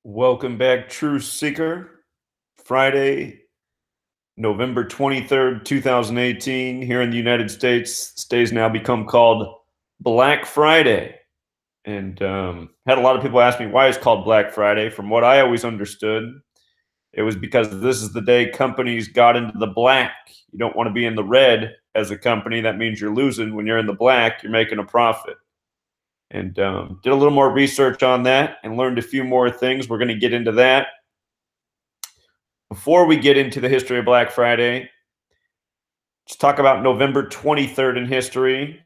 Welcome back, Truth Seeker. Friday, November 23rd, 2018, here in the United States. This day's now become called Black Friday. And had a lot of people ask me why it's called Black Friday. From what I always understood, it was because this is the day companies got into the black. You don't want to be in the red as a company. That means you're losing. When you're in the black, you're making a profit. And did a little more research on that and learned a few more things. We're going to get into that. Before we get into the history of Black Friday, let's talk about November 23rd in history,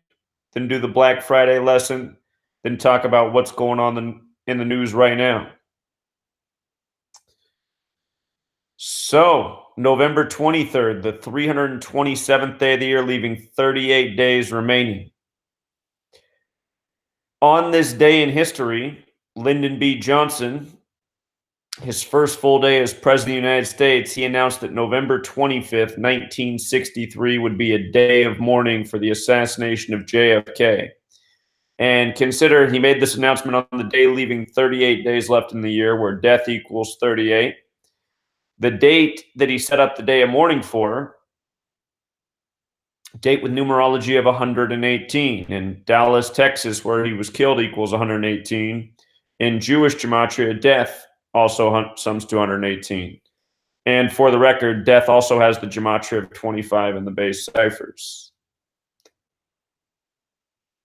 then do the Black Friday lesson, then talk about what's going on in the news right now. So, November 23rd, the 327th day of the year, leaving 38 days remaining. On this day in history, Lyndon B. Johnson, his first full day as President of the United States, he announced that November 25th, 1963 would be a day of mourning for the assassination of JFK. And consider he made this announcement on the day leaving 38 days left in the year, where death equals 38. The date that he set up the day of mourning for, date with numerology of 118. In Dallas, Texas, where he was killed, equals 118. In Jewish Gematria, death also sums to 118. And for the record, death also has the Gematria of 25 in the base ciphers.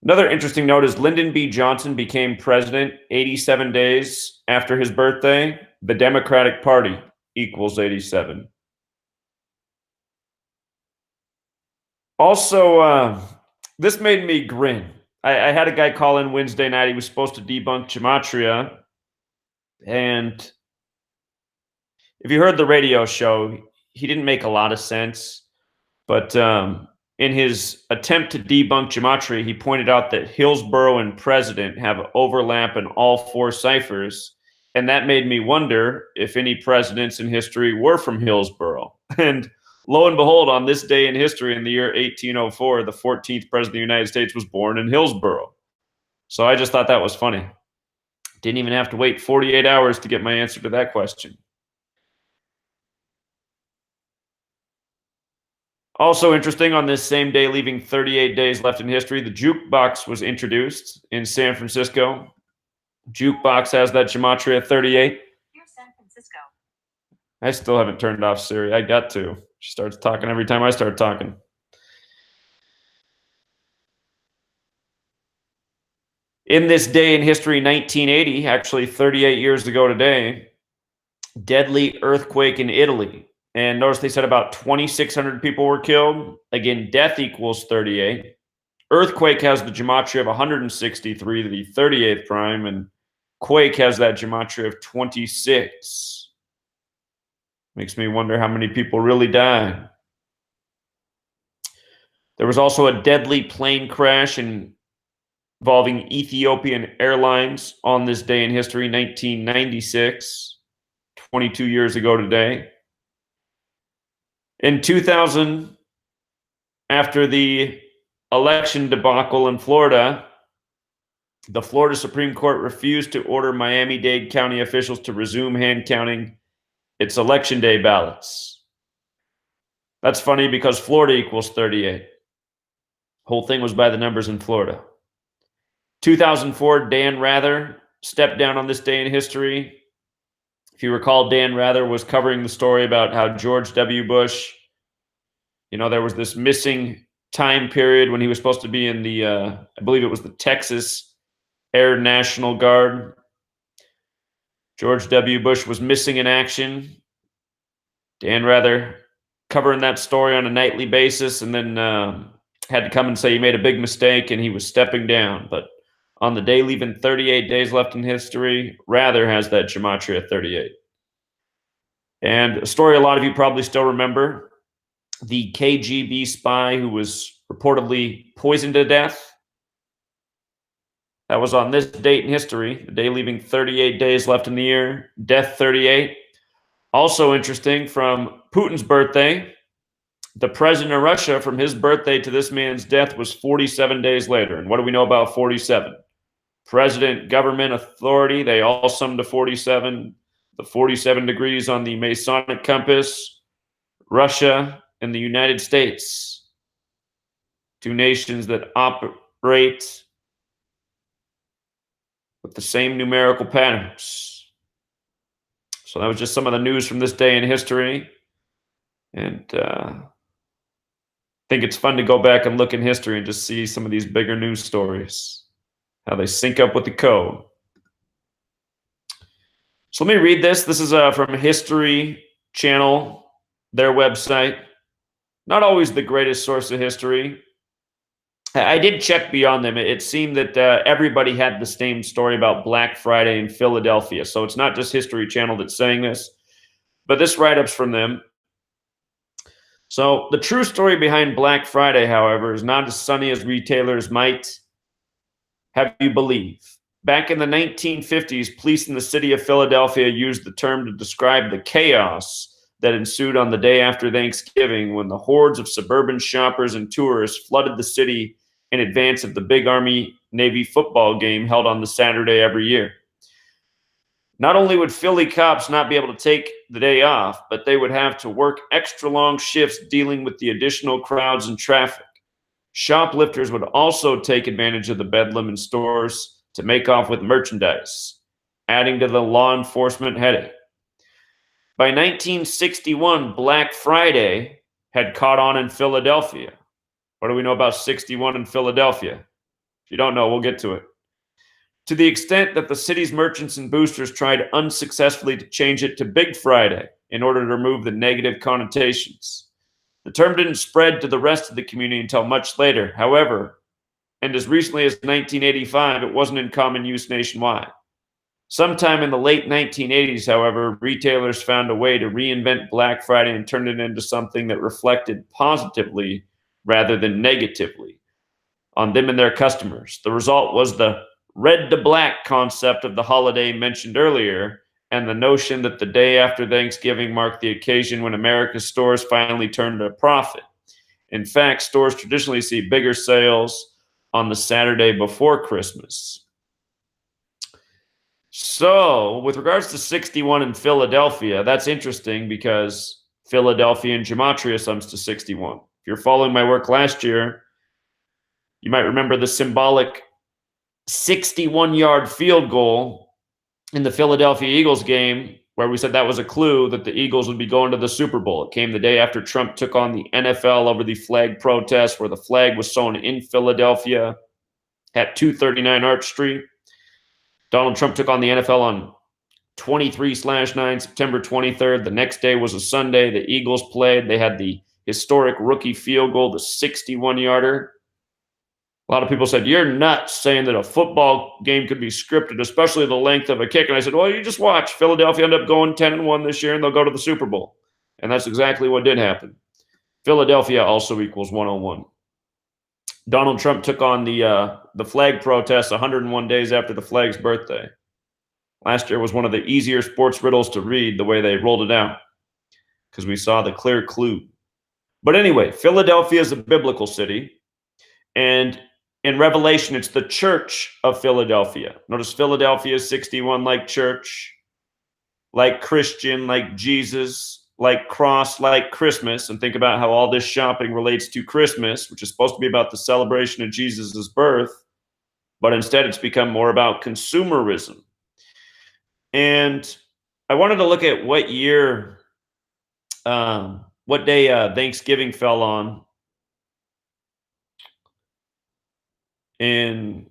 Another interesting note is Lyndon B. Johnson became president 87 days after his birthday. The Democratic Party equals 87. Also, this made me grin. I had a guy call in Wednesday night. He was supposed to debunk Gematria. And if you heard the radio show, he didn't make a lot of sense. But in his attempt to debunk Gematria, he pointed out that Hillsborough and President have overlap in all four ciphers. And that made me wonder if any presidents in history were from Hillsborough. And lo and behold, on this day in history, in the year 1804, the 14th president of the United States was born in Hillsborough. So I just thought that was funny. Didn't even have to wait 48 hours to get my answer to that question. Also interesting, on this same day, leaving 38 days left in history, the jukebox was introduced in San Francisco. Jukebox has that Gematria 38. Here's San Francisco. I still haven't turned off Siri. I got to. She starts talking every time I start talking. In this day in history, 1980, actually 38 years ago today, deadly earthquake in Italy. And notice they said about 2,600 people were killed. Again, death equals 38. Earthquake has the Gematria of 163, the 38th prime, and quake has that Gematria of 26. Makes me wonder how many people really died. There was also a deadly plane crash involving Ethiopian Airlines on this day in history, 1996, 22 years ago today. In 2000, after the election debacle in Florida, the Florida Supreme Court refused to order Miami-Dade County officials to resume hand counting its election day ballots. That's funny because Florida equals 38. Whole thing was by the numbers in Florida. 2004, Dan Rather stepped down on this day in history. If you recall, Dan Rather was covering the story about how George W. Bush, there was this missing time period when he was supposed to be in the, I believe it was the Texas Air National Guard. George W. Bush was missing in action. Dan Rather covering that story on a nightly basis, and then had to come and say he made a big mistake and he was stepping down. But on the day leaving 38 days left in history, Rather has that Gematria 38. And a story a lot of you probably still remember, the KGB spy who was reportedly poisoned to death. That was on this date in history, the day leaving 38 days left in the year, death 38. Also interesting, from Putin's birthday, the president of Russia, from his birthday to this man's death was 47 days later. And what do we know about 47? President, government, authority, they all sum to 47. the 47 degrees on the Masonic compass, Russia and the United States, two nations that operate with the same numerical patterns. So that was just some of the news from this day in history. And I think it's fun to go back and look in history and just see some of these bigger news stories, how they sync up with the code. So let me read this. This is from History Channel, their website. Not always the greatest source of history. I did check beyond them. It seemed that everybody had the same story about Black Friday in Philadelphia. So it's not just History Channel that's saying this, but this write-up's from them. So the true story behind Black Friday, however, is not as sunny as retailers might have you believe. Back in the 1950s, police in the city of Philadelphia used the term to describe the chaos that ensued on the day after Thanksgiving when the hordes of suburban shoppers and tourists flooded the city in advance of the big Army-Navy football game held on the Saturday every year. Not only would Philly cops not be able to take the day off, but they would have to work extra long shifts dealing with the additional crowds and traffic. Shoplifters would also take advantage of the bedlam in stores to make off with merchandise, adding to the law enforcement headache. By 1961, Black Friday had caught on in Philadelphia. What do we know about 61 in Philadelphia? If you don't know, we'll get to it. To the extent that the city's merchants and boosters tried unsuccessfully to change it to Big Friday in order to remove the negative connotations. The term didn't spread to the rest of the community until much later, however, and as recently as 1985, it wasn't in common use nationwide. Sometime in the late 1980s, however, retailers found a way to reinvent Black Friday and turn it into something that reflected positively rather than negatively on them and their customers. The result was the red to black concept of the holiday mentioned earlier, and the notion that the day after Thanksgiving marked the occasion when America's stores finally turned a profit. In fact, stores traditionally see bigger sales on the Saturday before Christmas. So, with regards to 61 in Philadelphia, that's interesting because Philadelphia and Gematria sums to 61. If you're following my work last year, you might remember the symbolic 61-yard field goal in the Philadelphia Eagles game, where we said that was a clue that the Eagles would be going to the Super Bowl. It came the day after Trump took on the NFL over the flag protest, where the flag was sewn in Philadelphia at 239 Arch Street. Donald Trump took on the NFL on 23/9, September 23rd. The next day was a Sunday. The Eagles played. They had the historic rookie field goal, the 61-yarder. A lot of people said, you're nuts saying that a football game could be scripted, especially the length of a kick. And I said, well, you just watch. Philadelphia ended up going 10-1 this year, and they'll go to the Super Bowl. And that's exactly what did happen. Philadelphia also equals 101. Donald Trump took on the flag protest 101 days after the flag's birthday. Last year was one of the easier sports riddles to read the way they rolled it out, because we saw the clear clue. But anyway, Philadelphia is a biblical city. And in Revelation, it's the church of Philadelphia. Notice Philadelphia is 61, like church, like Christian, like Jesus, like cross, like Christmas. And think about how all this shopping relates to Christmas, which is supposed to be about the celebration of Jesus's birth. But instead, it's become more about consumerism. And I wanted to look at what year, what day Thanksgiving fell on in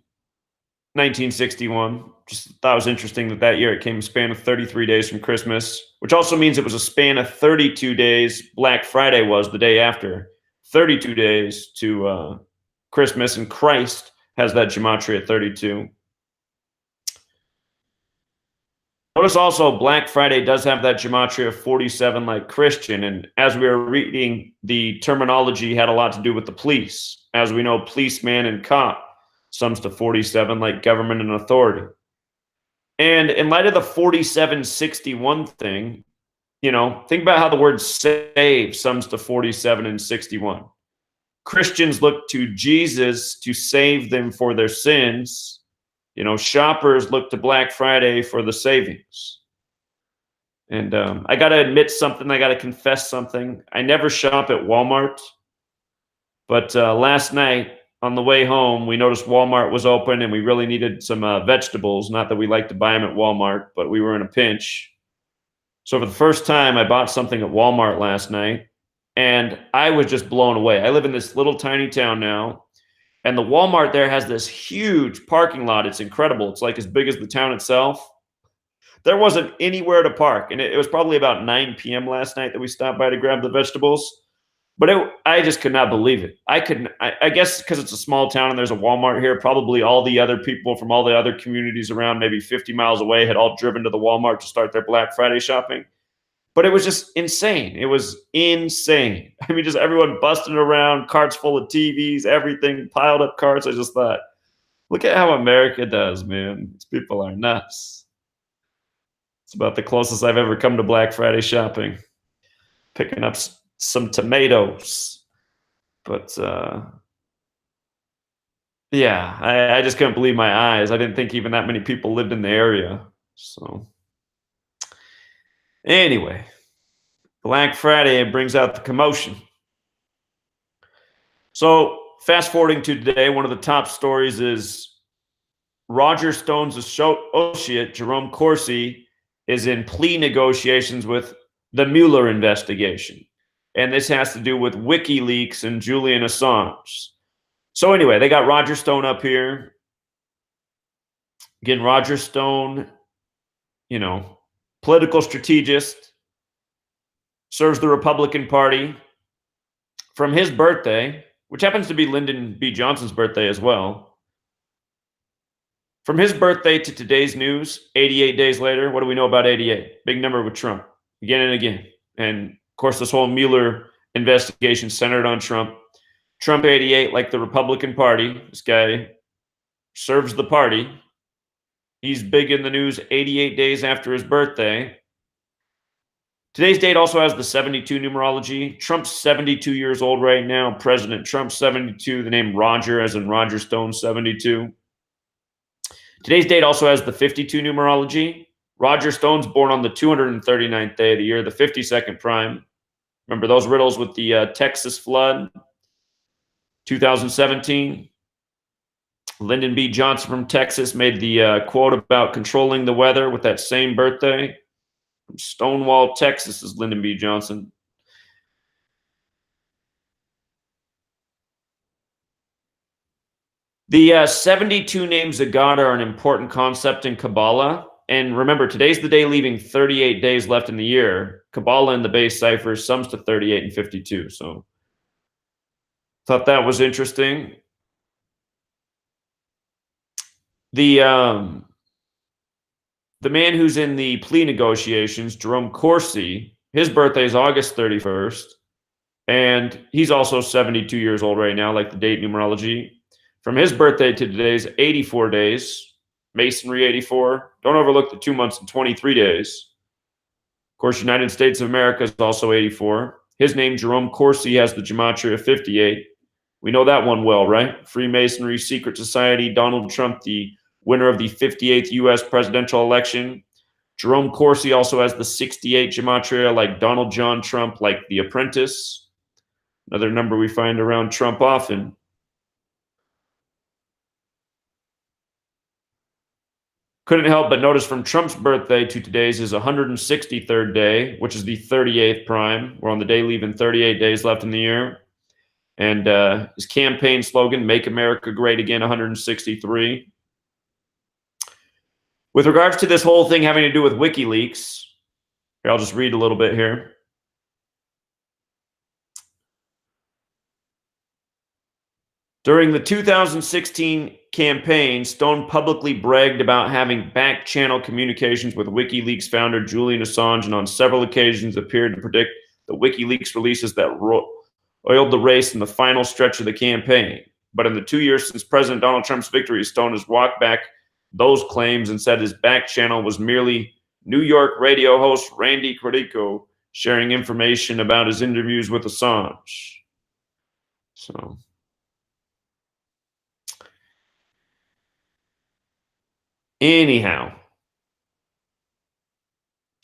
1961. Just thought it was interesting that that year it came a span of 33 days from Christmas, which also means it was a span of 32 days. Black Friday was the day after. 32 days to Christmas, and Christ has that gematria at 32. Notice also Black Friday does have that gematria of 47 like Christian, and as we were reading, the terminology had a lot to do with the police. As we know, policeman and cop sums to 47 like government and authority. And in light of the 47-61 thing, you know, think about how the word save sums to 47 and 61. Christians look to Jesus to save them for their sins. You know, shoppers look to Black Friday for the savings. And I got to admit something. I got to confess something. I never shop at Walmart, but last night on the way home, we noticed Walmart was open, and we really needed some vegetables. Not that we like to buy them at Walmart, but we were in a pinch. So for the first time, I bought something at Walmart last night, and I was just blown away. I live in this little tiny town now, and the Walmart there has this huge parking lot. It's incredible. It's like as big as the town itself. There wasn't anywhere to park, and it was probably about 9 p.m. last night that we stopped by to grab the vegetables. But I just could not believe it. I guess because it's a small town and there's a Walmart here, probably all the other people from all the other communities around, maybe 50 miles away, had all driven to the Walmart to start their Black Friday shopping. But it was just insane. It was insane. I mean, just everyone busting around, carts full of TVs, everything, piled up carts. I just thought, look at how America does, man. These people are nuts. It's about the closest I've ever come to Black Friday shopping. Picking up some tomatoes. But yeah, I just couldn't believe my eyes. I didn't think even that many people lived in the area. So anyway, Black Friday brings out the commotion. So fast forwarding to today, one of the top stories is Roger Stone's associate, Jerome Corsi, is in plea negotiations with the Mueller investigation. And this has to do with WikiLeaks and Julian Assange. So anyway, they got Roger Stone up here. Again, Roger Stone, political strategist, serves the Republican Party. From his birthday, which happens to be Lyndon B. Johnson's birthday as well, from his birthday to today's news, 88 days later, what do we know about 88? Big number with Trump, again and again. And of course, this whole Mueller investigation centered on Trump. Trump 88, like the Republican Party, this guy serves the party. He's big in the news 88 days after his birthday. Today's date also has the 72 numerology. Trump's 72 years old right now. President Trump 72. The name Roger, as in Roger Stone 72. Today's date also has the 52 numerology. Roger Stone's born on the 239th day of the year, the 52nd prime. Remember those riddles with the Texas flood, 2017. Lyndon B. Johnson from Texas made the quote about controlling the weather with that same birthday. From Stonewall, Texas is Lyndon B. Johnson. The 72 names of God are an important concept in Kabbalah. And remember, today's the day leaving 38 days left in the year. Kabbalah in the base cipher sums to 38 and 52. So thought that was interesting. The man who's in the plea negotiations, Jerome Corsi, his birthday is August 31st. And he's also 72 years old right now, like the date numerology. From his birthday to today's 84 days. Masonry 84. Don't overlook the 2 months and 23 days. Of course, United States of America is also 84. His name, Jerome Corsi, has the Gematria 58. We know that one well, right? Freemasonry, secret society, Donald Trump, the winner of the 58th U.S. presidential election. Jerome Corsi also has the 68 Gematria, like Donald John Trump, like The Apprentice. Another number we find around Trump often. Couldn't help but notice from Trump's birthday to today's is 163rd day, which is the 38th prime. We're on the day leaving 38 days left in the year. And his campaign slogan, Make America Great Again, 163. With regards to this whole thing having to do with WikiLeaks, here, I'll just read a little bit here. During the 2016 campaign, Stone publicly bragged about having back-channel communications with WikiLeaks founder Julian Assange, and on several occasions appeared to predict the WikiLeaks releases that oiled the race in the final stretch of the campaign. But in the 2 years since President Donald Trump's victory, Stone has walked back those claims and said his back channel was merely New York radio host Randy Credico sharing information about his interviews with Assange. So... anyhow,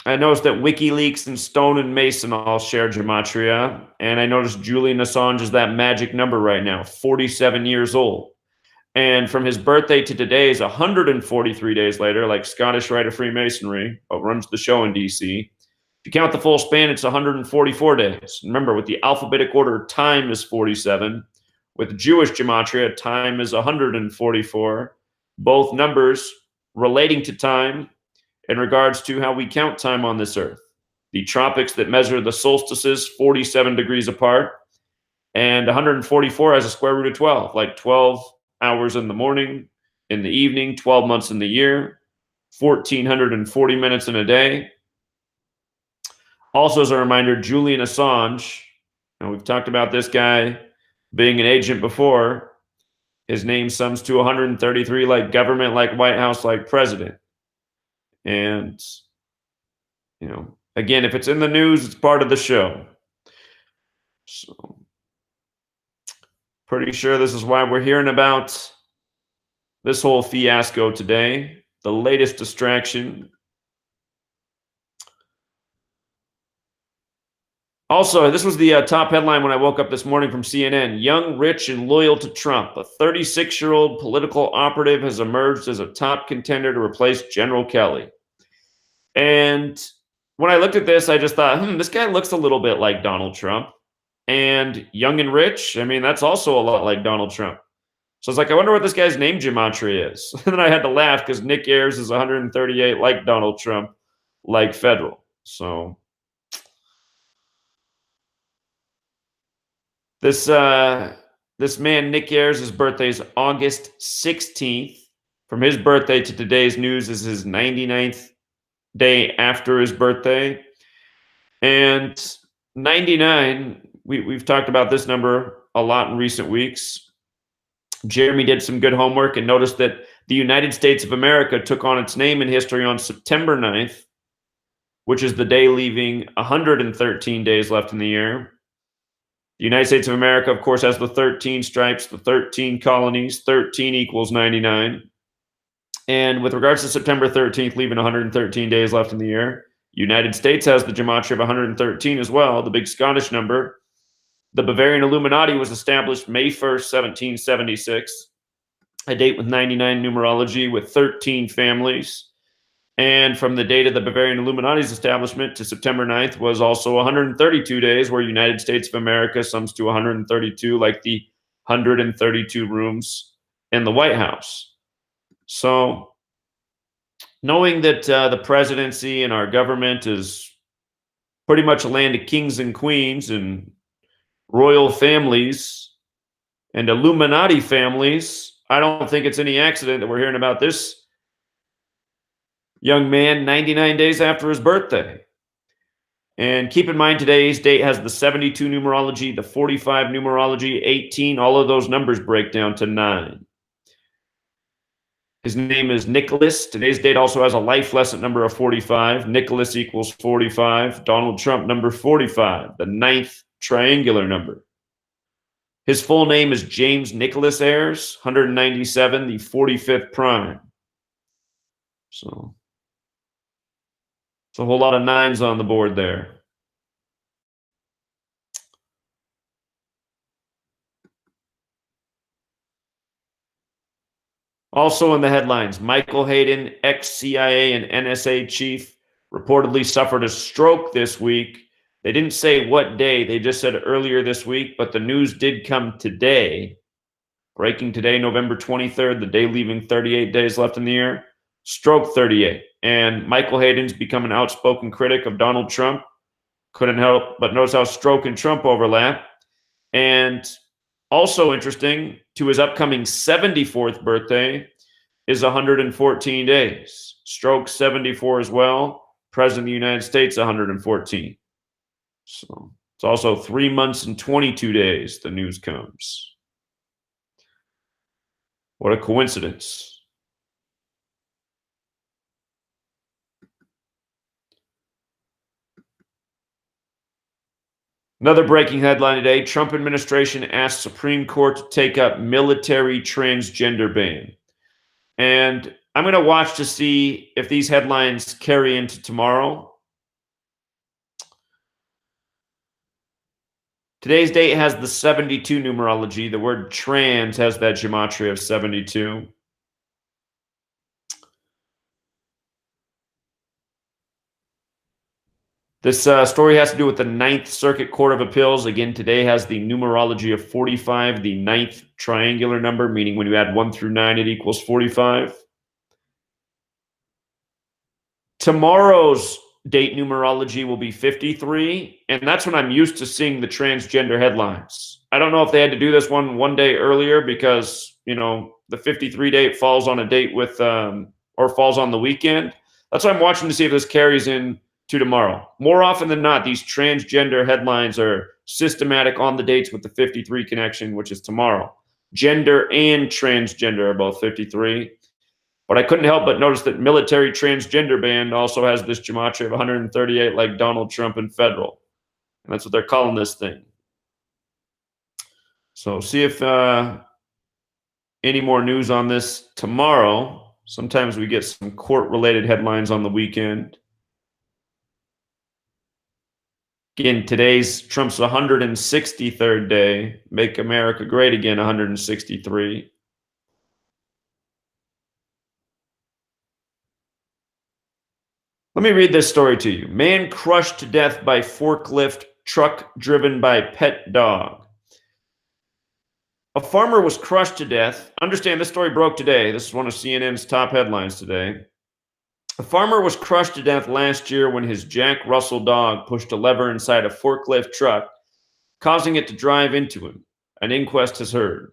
I noticed that WikiLeaks and Stone and Mason all share Gematria. And I noticed Julian Assange is that magic number right now, 47 years old. And from his birthday to today is 143 days later, like Scottish Rite of Freemasonry, but runs the show in DC. If you count the full span, it's 144 days. Remember, with the alphabetic order, time is 47. With Jewish Gematria, time is 144. Both numbers relating to time in regards to how we count time on this earth. The tropics that measure the solstices 47 degrees apart, and 144 has a square root of 12, like 12 hours in the morning, in the evening, 12 months in the year, 1,440 minutes in a day. Also, as a reminder, Julian Assange, and we've talked about this guy being an agent before, his name sums to 133, like government, like White House, like president. And, again, if it's in the news, it's part of the show. So, pretty sure this is why we're hearing about this whole fiasco today. The latest distraction. Also, this was the top headline when I woke up this morning from CNN. Young, rich, and loyal to Trump. A 36-year-old political operative has emerged as a top contender to replace General Kelly. And when I looked at this, I just thought, this guy looks a little bit like Donald Trump. And young and rich, I mean, that's also a lot like Donald Trump. So I was like, I wonder what this guy's name Gematria is. And then I had to laugh because Nick Ayers is 138 like Donald Trump, like federal. So this man, Nick Ayers, his birthday is August 16th. From his birthday to today's news is his 99th day after his birthday. And 99, we've talked about this number a lot in recent weeks. Jeremy did some good homework and noticed that the United States of America took on its name in history on September 9th, which is the day leaving 113 days left in the year. The United States of America, of course, has the 13 stripes, the 13 colonies, 13 equals 99. And with regards to September 13th, leaving 113 days left in the year, United States has the Gematria of 113 as well, the big Scottish number. The Bavarian Illuminati was established May 1st, 1776, a date with 99 numerology with 13 families. And from the date of the Bavarian Illuminati's establishment to September 9th was also 132 days, where United States of America sums to 132, like the 132 rooms in the White House. So knowing that the presidency and our government is pretty much a land of kings and queens and royal families and Illuminati families, I don't think it's any accident that we're hearing about this young man 99 days after his birthday. And keep in mind, today's date has the 72 numerology, the 45 numerology, 18. All of those numbers break down to 9. His name is Nicholas. Today's date also has a life lesson number of 45. Nicholas equals 45. Donald Trump, number 45, the 9th triangular number. His full name is James Nicholas Ayers, 197, the 45th prime. So it's a whole lot of 9s on the board there. Also in the headlines, Michael Hayden, ex-CIA and NSA chief, reportedly suffered a stroke this week. They didn't say what day. They just said earlier this week, but the news did come today. Breaking today, November 23rd, the day leaving 38 days left in the year. Stroke 38. And Michael Hayden's become an outspoken critic of Donald Trump. Couldn't help but notice how stroke and Trump overlap. And also interesting, to his upcoming 74th birthday is 114 days. Stroke 74 as well. President of the United States, 114. So it's also 3 months and 22 days the news comes. What a coincidence. Another breaking headline today, Trump administration asks Supreme Court to take up military transgender ban. And I'm going to watch to see if these headlines carry into tomorrow. Today's date has the 72 numerology. The word trans has that gematria of 72. This story has to do with the Ninth Circuit Court of Appeals. Again, today has the numerology of 45, the ninth triangular number, meaning when you add 1 through 9, it equals 45. Tomorrow's date numerology will be 53, and that's when I'm used to seeing the transgender headlines. I don't know if they had to do this one day earlier because, the 53 date falls on a date with, or falls on the weekend. That's why I'm watching to see if this carries in to tomorrow. More often than not, these transgender headlines are systematic on the dates with the 53 connection, which is tomorrow. Gender and transgender are both 53. But I couldn't help but notice that military transgender band also has this gematria of 138 like Donald Trump and federal. And that's what they're calling this thing. So see if any more news on this tomorrow. Sometimes we get some court-related headlines on the weekend. Again, today's Trump's 163rd day. Make America Great Again, 163. Let me read this story to you. Man crushed to death by forklift truck driven by pet dog. A farmer was crushed to death. Understand, this story broke today. This is one of CNN's top headlines today. A farmer was crushed to death last year when his Jack Russell dog pushed a lever inside a forklift truck, causing it to drive into him. An inquest has heard.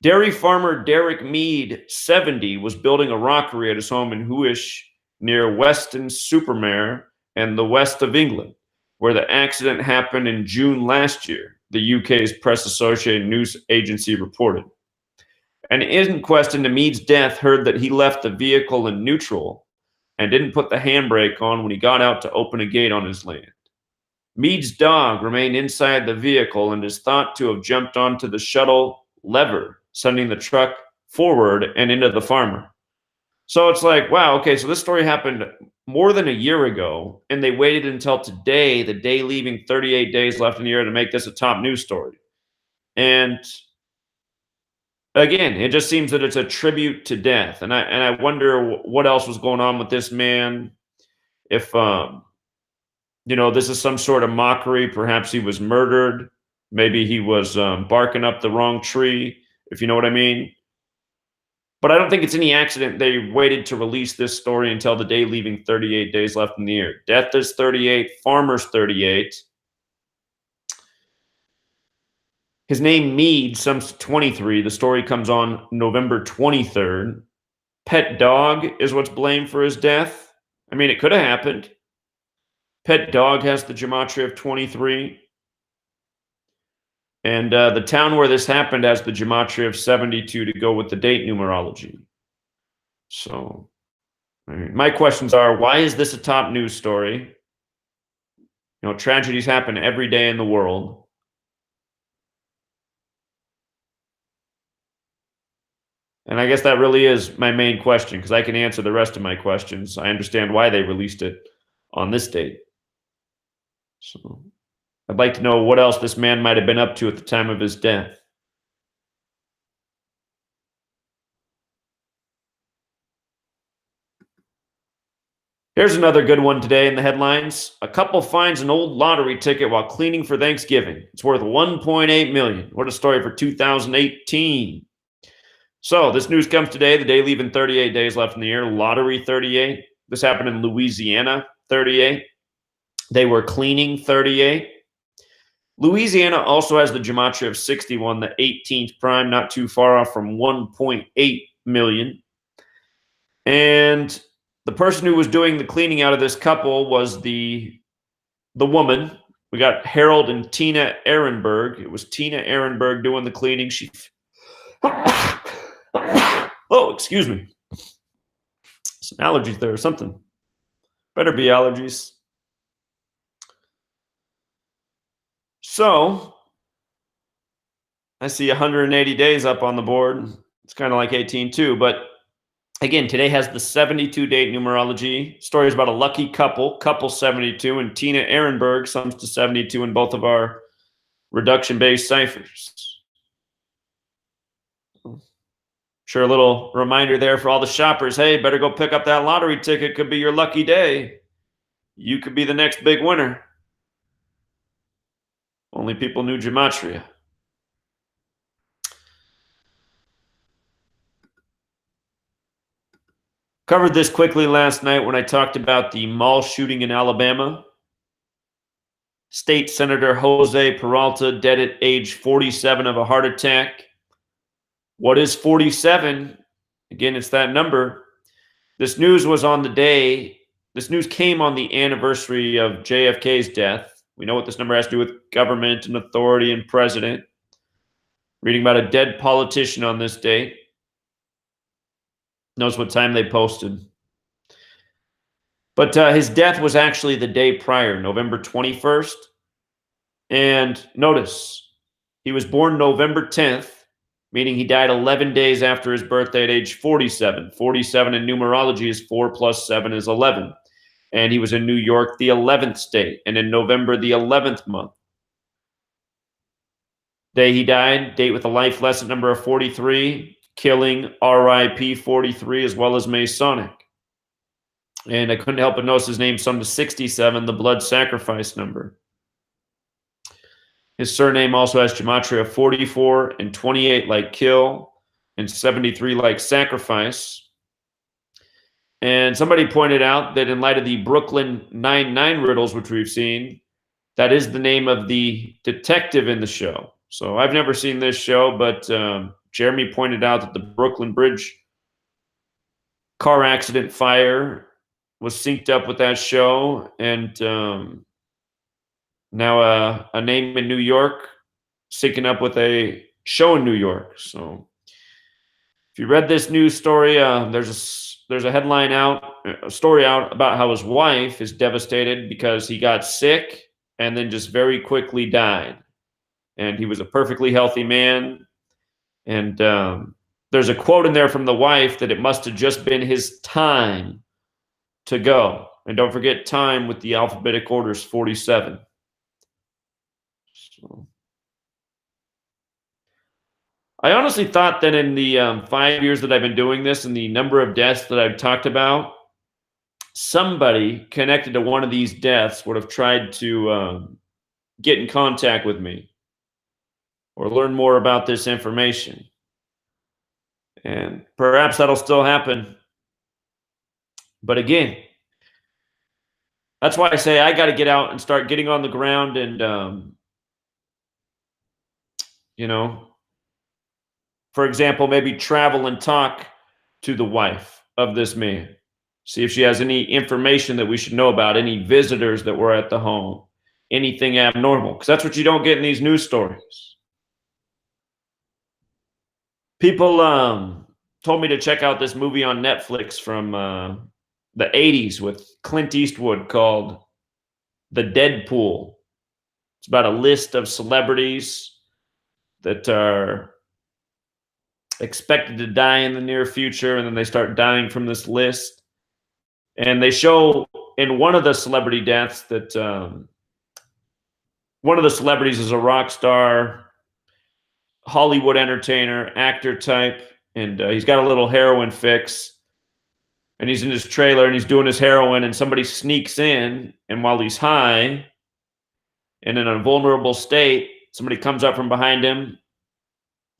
Dairy farmer Derek Mead, 70, was building a rockery at his home in Huish, near Weston-super-Mare and the west of England, where the accident happened in June last year, the UK's Press Associated News Agency reported. An inquest into Mead's death heard that he left the vehicle in neutral and didn't put the handbrake on when he got out to open a gate on his land. Mead's dog remained inside the vehicle and is thought to have jumped onto the shuttle lever, sending the truck forward and into the farmer. So it's like, wow, okay, so this story happened more than a year ago, and they waited until today, the day leaving 38 days left in the year, to make this a top news story. And again, it just seems that it's a tribute to death. And I wonder what else was going on with this man. If, this is some sort of mockery. Perhaps he was murdered. Maybe he was barking up the wrong tree, if you know what I mean. But I don't think it's any accident they waited to release this story until the day leaving 38 days left in the year. Death is 38, farmer's 38. His name Mead sums to 23. The story comes on November 23rd. Pet dog is what's blamed for his death. I mean, it could have happened. Pet dog has the gematria of 23. And the town where this happened has the gematria of 72 to go with the date numerology. So, my questions are, why is this a top news story? Tragedies happen every day in the world. And I guess that really is my main question, because I can answer the rest of my questions. I understand why they released it on this date. So I'd like to know what else this man might have been up to at the time of his death. Here's another good one today in the headlines. A couple finds an old lottery ticket while cleaning for Thanksgiving. It's worth $1.8 million. What a story for 2018. So this news comes today, the day leaving 38 days left in the year. Lottery 38. This happened in Louisiana, 38. They were cleaning 38. Louisiana also has the gematria of 61, the 18th prime, not too far off from 1.8 million. And the person who was doing the cleaning out of this couple was the woman. We got Harold and Tina Ehrenberg. It was Tina Ehrenberg doing the cleaning. She oh, excuse me. Some allergies there or something. Better be allergies. So I see 180 days up on the board. It's kind of like 18 too. But again, today has the 72 date numerology. Story is about a lucky couple 72, and Tina Ehrenberg sums to 72 in both of our reduction-based ciphers. Sure, a little reminder there for all the shoppers. Hey, better go pick up that lottery ticket. Could be your lucky day. You could be the next big winner. Only people knew Gematria. Covered this quickly last night when I talked about the mall shooting in Alabama. State Senator Jose Peralta dead at age 47 of a heart attack. What is 47? Again, it's that number. This news was on the day. This news came on the anniversary of JFK's death. We know what this number has to do with government and authority and president. Reading about a dead politician on this date. Knows what time they posted. But his death was actually the day prior, November 21st. And notice, he was born November 10th, meaning he died 11 days after his birthday at age 47. 47 in numerology is 4 plus 7 is 11. And he was in New York, the 11th state, and in November, the 11th month. Day he died, date with a life lesson number of 43, killing RIP 43 as well as Masonic. And I couldn't help but notice his name summed to 67, the blood sacrifice number. His surname also has Gematria 44 and 28 like kill and 73 like sacrifice. And somebody pointed out that in light of the Brooklyn Nine-Nine riddles, which we've seen, that is the name of the detective in the show. So I've never seen this show, but Jeremy pointed out that the Brooklyn Bridge car accident fire was synced up with that show. And now a name in New York syncing up with a show in New York. So if you read this news story, there's a headline out, a story out about how his wife is devastated because he got sick and then just very quickly died. And he was a perfectly healthy man. And there's a quote in there from the wife that it must have just been his time to go. And don't forget time with the alphabetic order is 47. So I honestly thought that in the 5 years that I've been doing this and the number of deaths that I've talked about, somebody connected to one of these deaths would have tried to get in contact with me or learn more about this information. And perhaps that'll still happen. But again, that's why I say I got to get out and start getting on the ground and, for example, maybe travel and talk to the wife of this man. See if she has any information that we should know about, any visitors that were at the home, anything abnormal. Because that's what you don't get in these news stories. People told me to check out this movie on Netflix from the 80s with Clint Eastwood called The Deadpool. It's about a list of celebrities that are expected to die in the near future, and then they start dying from this list. And they show in one of the celebrity deaths that one of the celebrities is a rock star, Hollywood entertainer, actor type, and he's got a little heroin fix. And he's in his trailer and he's doing his heroin, and somebody sneaks in, and while he's high and in a vulnerable state, somebody comes up from behind him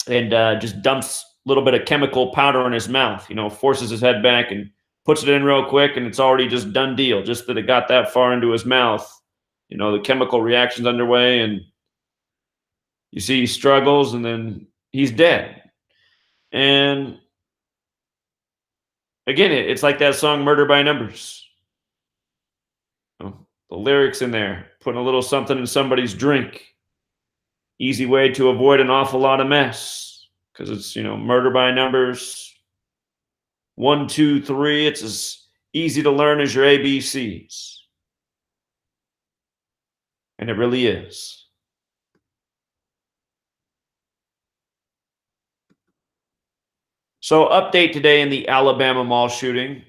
and just dumps a little bit of chemical powder in his mouth, forces his head back and puts it in real quick, and it's already just done deal, just that it got that far into his mouth. The chemical reaction's underway, and you see he struggles, and then he's dead. And again, it's like that song Murder by Numbers. The lyrics in there, putting a little something in somebody's drink. Easy way to avoid an awful lot of mess. Because it's, murder by numbers. 1, 2, 3. It's as easy to learn as your ABCs. And it really is. So update today in the Alabama mall shooting.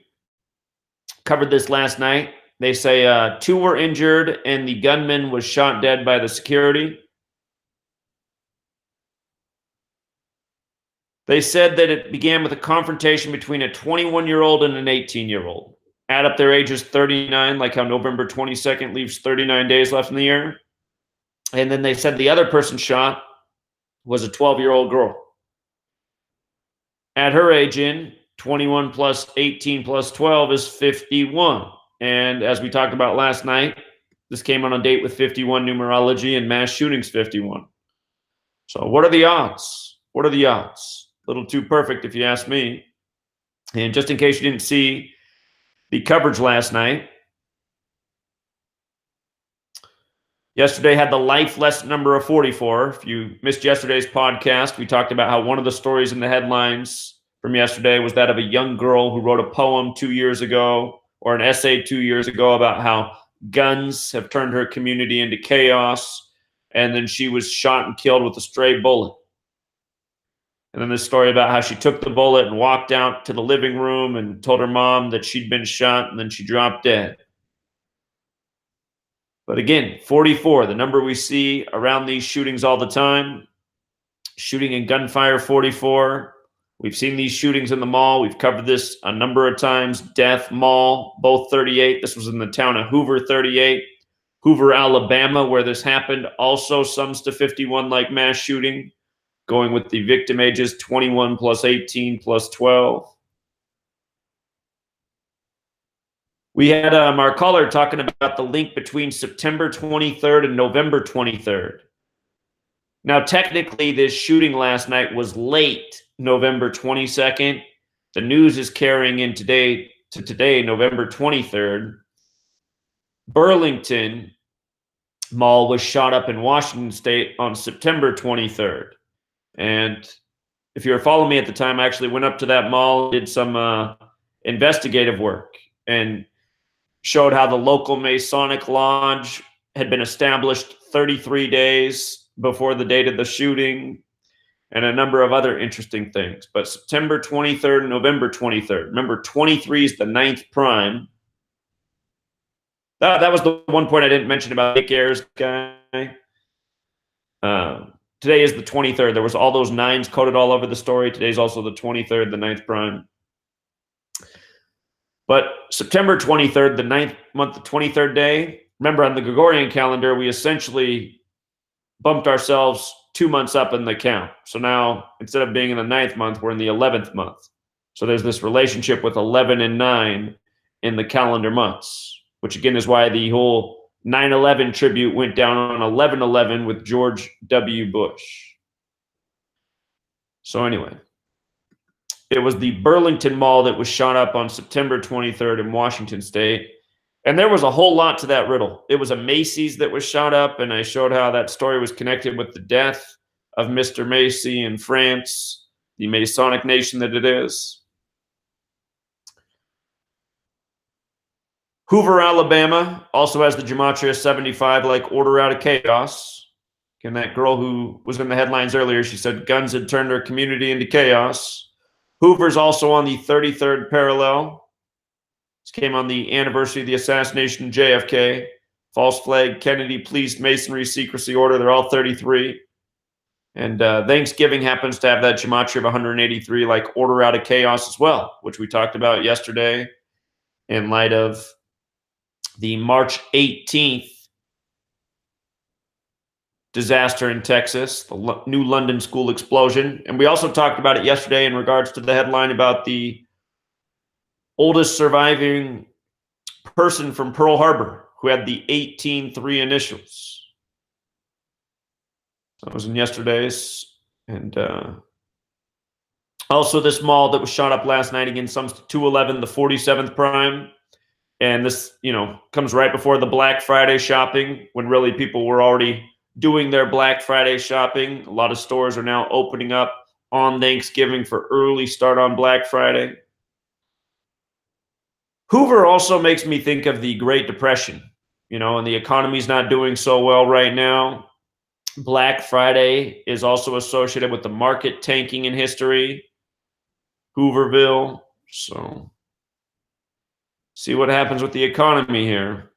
Covered this last night. They say 2 were injured and the gunman was shot dead by the security. They said that it began with a confrontation between a 21-year-old and an 18-year-old. Add up their ages 39, like how November 22nd leaves 39 days left in the year. And then they said the other person shot was a 12-year-old girl. At her age 21 plus 18 plus 12 is 51. And as we talked about last night, this came on a date with 51 numerology and mass shootings 51. So what are the odds? What are the odds? A little too perfect if you ask me. And just in case you didn't see the coverage last night, yesterday had the life lesson number of 44. If you missed yesterday's podcast, we talked about how one of the stories in the headlines from yesterday was that of a young girl who wrote a poem 2 years ago, or an essay 2 years ago, about how guns have turned her community into chaos, and then she was shot and killed with a stray bullet. And then this story about how she took the bullet and walked out to the living room and told her mom that she'd been shot, and then she dropped dead. But again, 44, the number we see around these shootings all the time. Shooting and gunfire 44. We've seen these shootings in the mall. We've covered this a number of times. Death Mall, both 38. This was in the town of Hoover, 38. Hoover, Alabama, where this happened, also sums to 51 like mass shooting, going with the victim ages 21 plus 18 plus 12. We had our caller talking about the link between September 23rd and November 23rd. Now, technically, this shooting last night was late November 22nd. The news is carrying in today, November 23rd. Burlington Mall was shot up in Washington State on September 23rd. And if you were following me at the time, I actually went up to that mall, did some investigative work, and showed how the local Masonic Lodge had been established 33 days before the date of the shooting, and a number of other interesting things. But September 23rd and November 23rd. Remember, 23 is the 9th prime. That was the one point I didn't mention about the Ayers guy. Today is the 23rd. There was all those nines coded all over the story. Today's also the 23rd, the 9th prime. But September 23rd, the 9th month, the 23rd day. Remember, on the Gregorian calendar, we essentially bumped ourselves 2 months up in the count. So now, instead of being in the 9th month, we're in the 11th month. So there's this relationship with 11 and 9 in the calendar months, which again is why the whole 9/11 tribute went down on 11/11 with George W. Bush. So anyway, it was the Burlington Mall that was shot up on September 23rd in Washington State. And there was a whole lot to that riddle. It was a Macy's that was shot up, and I showed how that story was connected with the death of Mr. Macy in France, the Masonic nation that it is. Hoover, Alabama, also has the Gematria 75, like order out of chaos. And that girl who was in the headlines earlier, she said guns had turned her community into chaos. Hoover's also on the 33rd parallel. This came on the anniversary of the assassination of JFK. False flag, Kennedy, police, masonry, secrecy order. They're all 33. And Thanksgiving happens to have that gematria of 183, like order out of chaos as well, which we talked about yesterday in light of the March 18th disaster in Texas, the New London school explosion. And we also talked about it yesterday in regards to the headline about the oldest surviving person from Pearl Harbor who had the 18-3 initials. That was in yesterday's. And also this mall that was shot up last night, again, sums to 211, the 47th prime. And this, comes right before the Black Friday shopping, when really people were already doing their Black Friday shopping. A lot of stores are now opening up on Thanksgiving for early start on Black Friday. Hoover also makes me think of the Great Depression, and the economy's not doing so well right now. Black Friday is also associated with the market tanking in history, Hooverville. So see what happens with the economy here.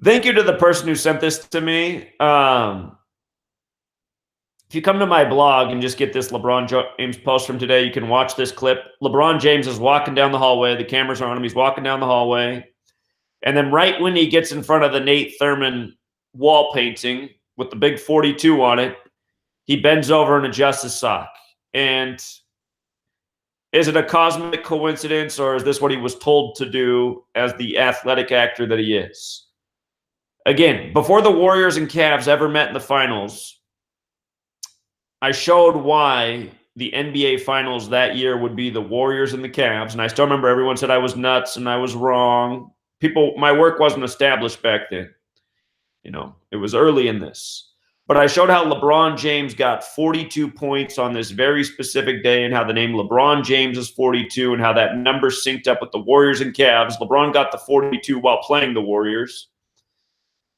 Thank you to the person who sent this to me. If you come to my blog and just get this LeBron James post from today, you can watch this clip. LeBron James is walking down the hallway. The cameras are on him. He's walking down the hallway. And then right when he gets in front of the Nate Thurman wall painting with the big 42 on it, he bends over and adjusts his sock. And is it a cosmic coincidence, or is this what he was told to do as the athletic actor that he is? Again, before the Warriors and Cavs ever met in the finals, I showed why the NBA Finals that year would be the Warriors and the Cavs. And I still remember everyone said I was nuts and I was wrong. My work wasn't established back then. It was early in this. But I showed how LeBron James got 42 points on this very specific day and how the name LeBron James is 42 and how that number synced up with the Warriors and Cavs. LeBron got the 42 while playing the Warriors.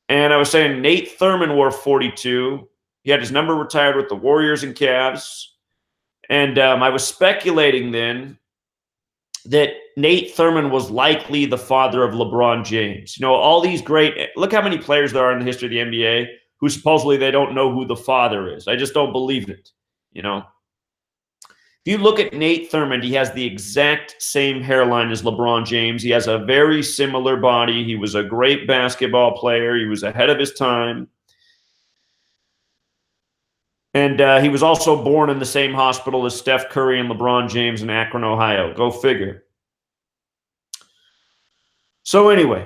And I was saying Nate Thurman wore 42. He had his number retired with the Warriors and Cavs. And I was speculating then that Nate Thurman was likely the father of LeBron James. All these look how many players there are in the history of the NBA who supposedly they don't know who the father is. I just don't believe it. If you look at Nate Thurman, he has the exact same hairline as LeBron James. He has a very similar body. He was a great basketball player. He was ahead of his time. And he was also born in the same hospital as Steph Curry and LeBron James in Akron, Ohio. Go figure. So anyway,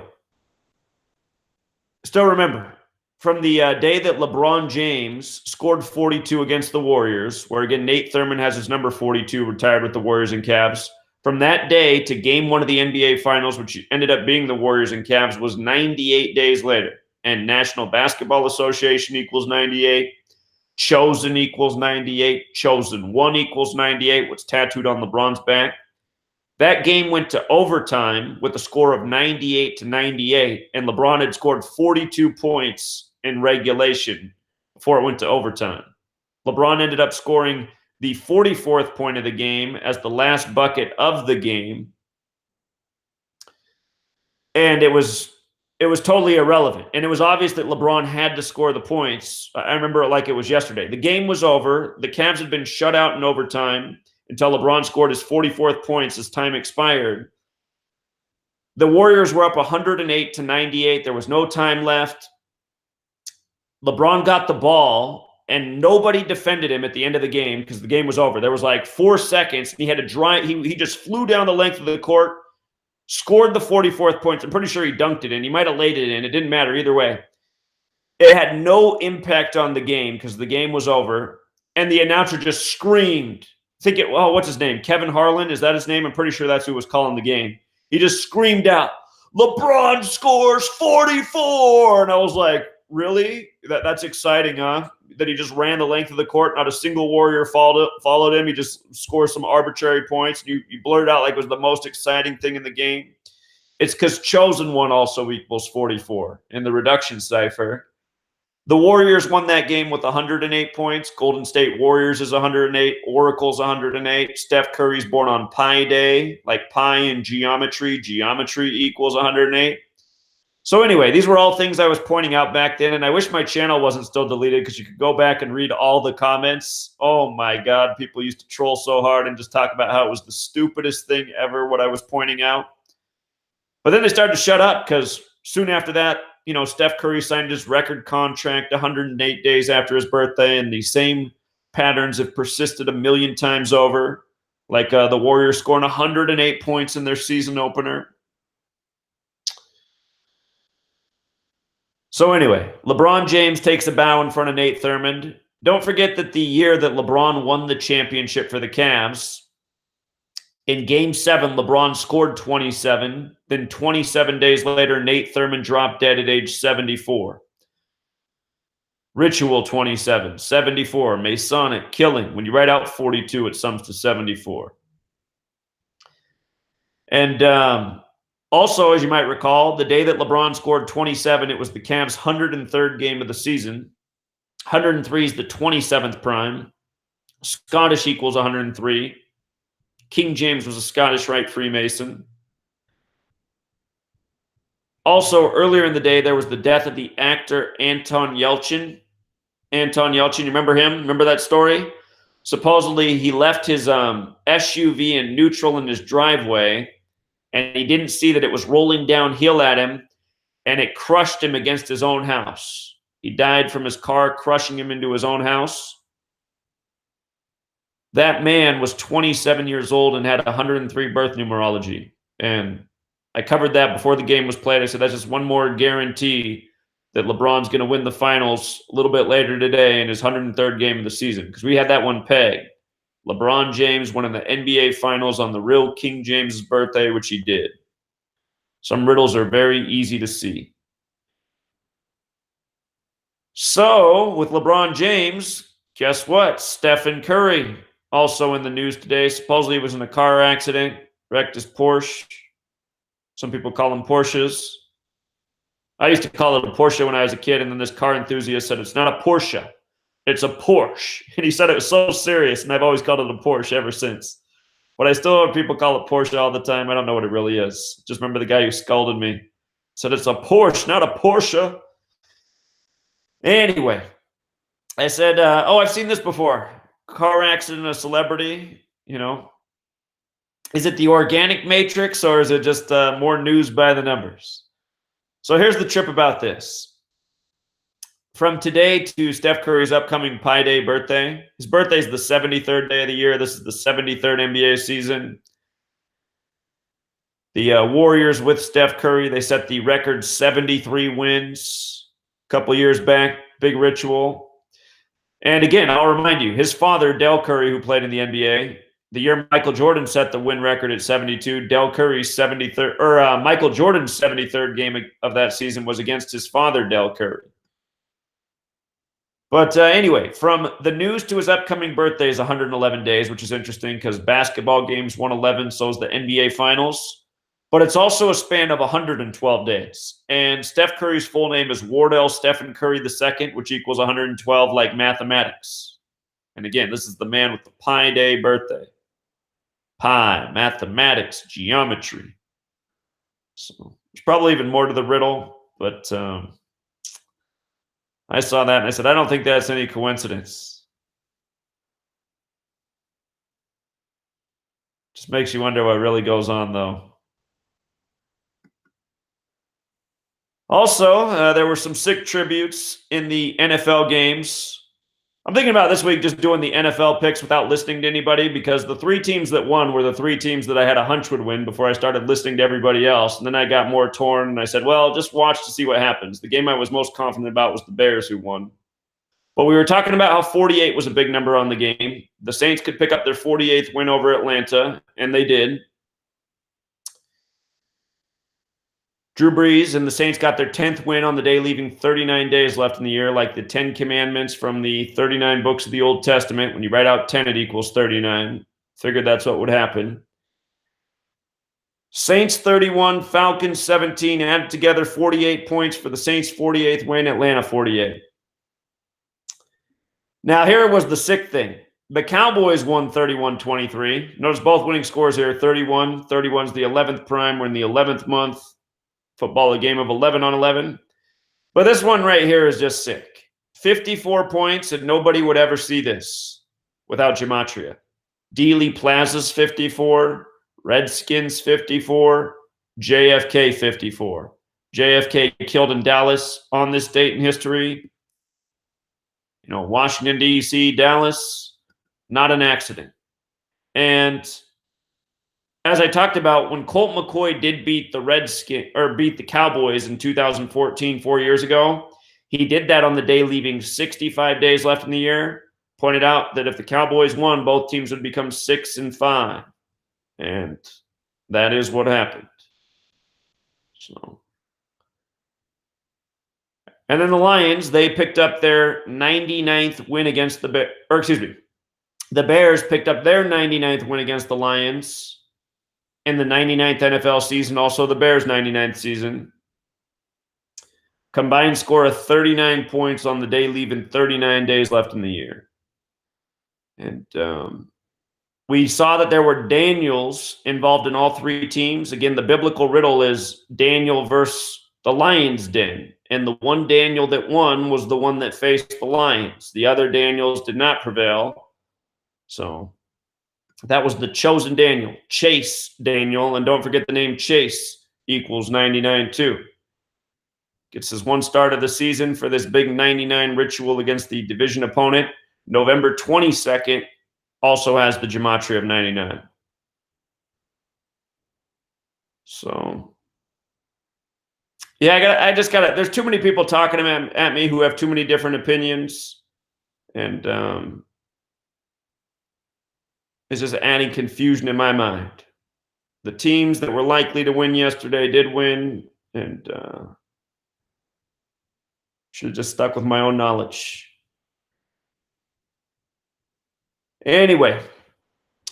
still remember, from the day that LeBron James scored 42 against the Warriors, where again Nate Thurman has his number 42 retired with the Warriors and Cavs, from that day to game one of the NBA Finals, which ended up being the Warriors and Cavs, was 98 days later. And National Basketball Association equals 98. Chosen equals 98. Chosen 1 equals 98, what's tattooed on LeBron's back. That game went to overtime with a score of 98-98, and LeBron had scored 42 points in regulation before it went to overtime. LeBron ended up scoring the 44th point of the game as the last bucket of the game, and it was totally irrelevant. And it was obvious that LeBron had to score the points. I remember it like it was yesterday. The game was over. The Cavs had been shut out in overtime until LeBron scored his 44th points as time expired. The Warriors were up 108-98. There was no time left. LeBron got the ball, and nobody defended him at the end of the game because the game was over. There was like 4 seconds. And he had to drive. He just flew down the length of the court, scored the 44th points. I'm pretty sure he dunked it in. He might have laid it in. It didn't matter either way. It had no impact on the game because the game was over. And the announcer just screamed. What's his name? Kevin Harlan? Is that his name? I'm pretty sure that's who was calling the game. He just screamed out, LeBron scores 44. And I was like, really? That's exciting, huh? That he just ran the length of the court. Not a single Warrior followed him. He just scored some arbitrary points. And you blurted out like it was the most exciting thing in the game. It's because chosen 1 also equals 44 in the reduction cipher. The Warriors won that game with 108 points. Golden State Warriors is 108. Oracle's 108. Steph Curry's born on Pi Day, like pi in geometry. Geometry equals 108. So anyway, these were all things I was pointing out back then, and I wish my channel wasn't still deleted because you could go back and read all the comments. Oh my God, people used to troll so hard and just talk about how it was the stupidest thing ever, what I was pointing out. But then they started to shut up because soon after that, Steph Curry signed his record contract 108 days after his birthday, and the same patterns have persisted a million times over, like the Warriors scoring 108 points in their season opener. So anyway, LeBron James takes a bow in front of Nate Thurman. Don't forget that the year that LeBron won the championship for the Cavs, in Game 7, LeBron scored 27. Then 27 days later, Nate Thurman dropped dead at age 74. Ritual 27, 74, Masonic, killing. When you write out 42, it sums to 74. And also, as you might recall, the day that LeBron scored 27, it was the Cavs' 103rd game of the season. 103 is the 27th prime. Scottish equals 103. King James was a Scottish Rite Freemason. Also, earlier in the day, there was the death of the actor Anton Yelchin. Anton Yelchin, you remember him? Remember that story? Supposedly, he left his SUV in neutral in his driveway, and he didn't see that it was rolling downhill at him, and it crushed him against his own house. He died from his car crushing him into his own house. That man was 27 years old and had 103 birth numerology. And I covered that before the game was played. I said that's just one more guarantee that LeBron's going to win the finals a little bit later today in his 103rd game of the season, because we had that one pegged. LeBron James won in the NBA Finals on the real King James's birthday, which he did. Some riddles are very easy to see. So, with LeBron James, guess what? Stephen Curry, also in the news today. Supposedly he was in a car accident, wrecked his Porsche. Some people call them Porsches. I used to call it a Porsche when I was a kid, and then this car enthusiast said, it's not a Porsche, it's a Porsche. And he said it was so serious, and I've always called it a Porsche ever since. But I still hear people call it Porsche all the time. I don't know what it really is. Just remember the guy who scolded me. Said it's a Porsche, not a Porsche. Anyway, I said, oh, I've seen this before. Car accident, a celebrity, you know. Is it the organic matrix, or is it just more news by the numbers? So here's the trip about this. From today to Steph Curry's upcoming Pi Day birthday. His birthday is the 73rd day of the year. This is the 73rd NBA season. The Warriors with Steph Curry, they set the record 73 wins a couple years back. Big ritual. And again, I'll remind you, his father, Del Curry, who played in the NBA, the year Michael Jordan set the win record at 72, Del Curry's 73rd, or Michael Jordan's 73rd game of that season was against his father, Del Curry. But anyway, from the news to his upcoming birthday is 111 days, which is interesting because basketball games 111, so is the NBA Finals. But it's also a span of 112 days. And Steph Curry's full name is Wardell Stephen Curry II, which equals 112 like mathematics. And again, this is the man with the Pi Day birthday. Pi, mathematics, geometry. So there's probably even more to the riddle, but I saw that and I said, I don't think that's any coincidence. Just makes you wonder what really goes on, though. Also, there were some sick tributes in the NFL games. I'm thinking about this week just doing the NFL picks without listening to anybody, because the three teams that won were the three teams that I had a hunch would win before I started listening to everybody else. And then I got more torn and I said, well, just watch to see what happens. The game I was most confident about was the Bears, who won. But we were talking about how 48 was a big number on the game. The Saints could pick up their 48th win over Atlanta, and they did. Drew Brees and the Saints got their 10th win on the day, leaving 39 days left in the year, like the 10 commandments from the 39 books of the Old Testament. When you write out 10, it equals 39. Figured that's what would happen. Saints 31, Falcons 17, added together 48 points for the Saints' 48th win, Atlanta 48. Now, here was the sick thing. The Cowboys won 31-23. Notice both winning scores here, 31. 31 is the 11th prime. We're in the 11th month. Football, a game of 11 on 11. But this one right here is just sick. 54 points, and nobody would ever see this without Gematria. Dealey Plaza's 54, Redskins 54, JFK 54. JFK killed in Dallas on this date in history. You know, Washington, D.C., Dallas, not an accident. And as I talked about, when Colt McCoy did beat the Cowboys in 2014, 4 years ago, he did that on the day leaving 65 days left in the year. Pointed out that if the Cowboys won, both teams would become 6-5. And that is what happened. So, and then the Lions, they picked up their 99th win against the Bears picked up their 99th win against the Lions in the 99th NFL season, also the Bears' 99th season. Combined score of 39 points on the day, leaving 39 days left in the year. And we saw that there were Daniels involved in all three teams. Again, the biblical riddle is Daniel versus the lion's den. And the one Daniel that won was the one that faced the lions. The other Daniels did not prevail. So that was the chosen Daniel, Chase Daniel. And don't forget the name Chase equals 99 too. Gets his one start of the season for this big 99 ritual against the division opponent. November 22nd also has the Gematria of 99. So, yeah, I just got to, there's too many people talking at me who have too many different opinions. And it's just adding confusion in my mind. The teams that were likely to win yesterday did win, and should have just stuck with my own knowledge. Anyway,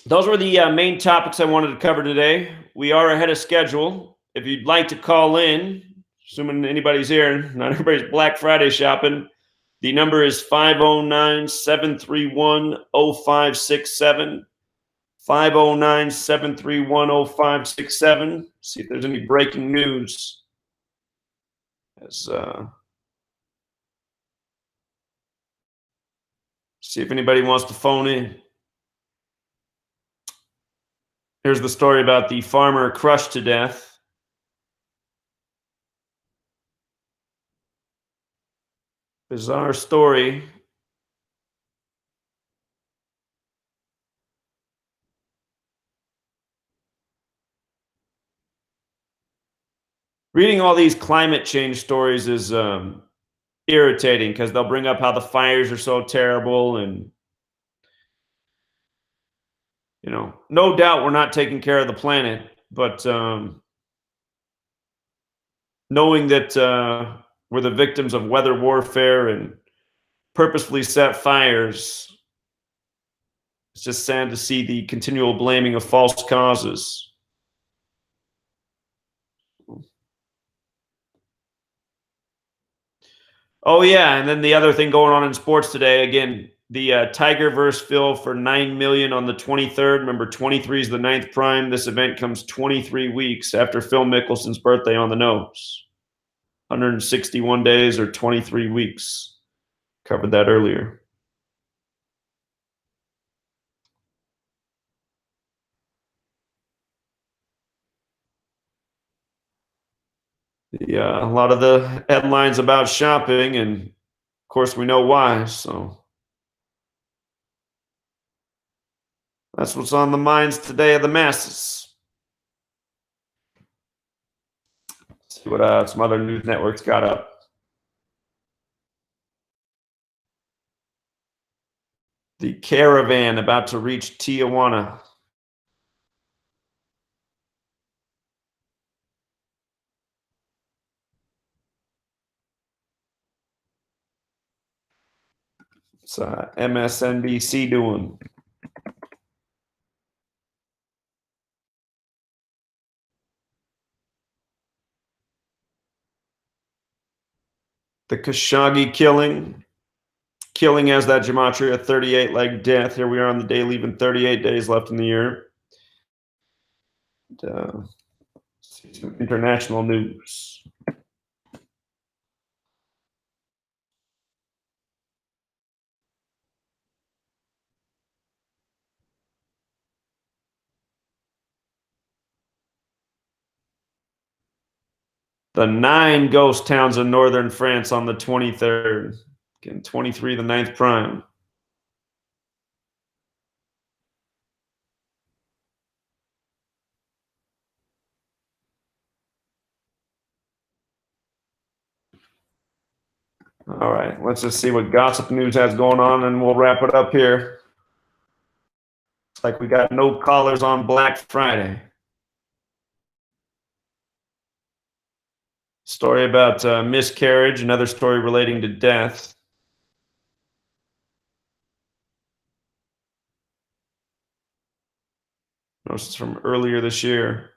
those were the main topics I wanted to cover today. We are ahead of schedule. If you'd like to call in, assuming anybody's here, not everybody's Black Friday shopping, the number is 509-731-0567. 509-731-0567. See if there's any breaking news. See if anybody wants to phone in. Here's the story about the farmer crushed to death. Bizarre story. Reading all these climate change stories is irritating because they'll bring up how the fires are so terrible, and no doubt we're not taking care of the planet, but knowing that we're the victims of weather warfare and purposefully set fires, it's just sad to see the continual blaming of false causes. Oh yeah, and then the other thing going on in sports today, again, the Tiger versus Phil for $9 million on the 23rd. Remember, 23 is the 9th prime. This event comes 23 weeks after Phil Mickelson's birthday on the nose. 161 days or 23 weeks. Covered that earlier. Yeah, a lot of the headlines about shopping, and of course we know why. So that's what's on the minds today of the masses. Let's see what some other news networks got up. The caravan about to reach Tijuana. It's MSNBC doing. The Khashoggi killing as that Gematria 38 leg death. Here we are on the day leaving 38 days left in the year. Some international news. The 9 ghost towns in northern France on the 23rd. Again, 23, the 9th prime. All right, let's just see what gossip news has going on, and we'll wrap it up here. Looks like we got no callers on Black Friday. Story about miscarriage, another story relating to death. This is from earlier this year.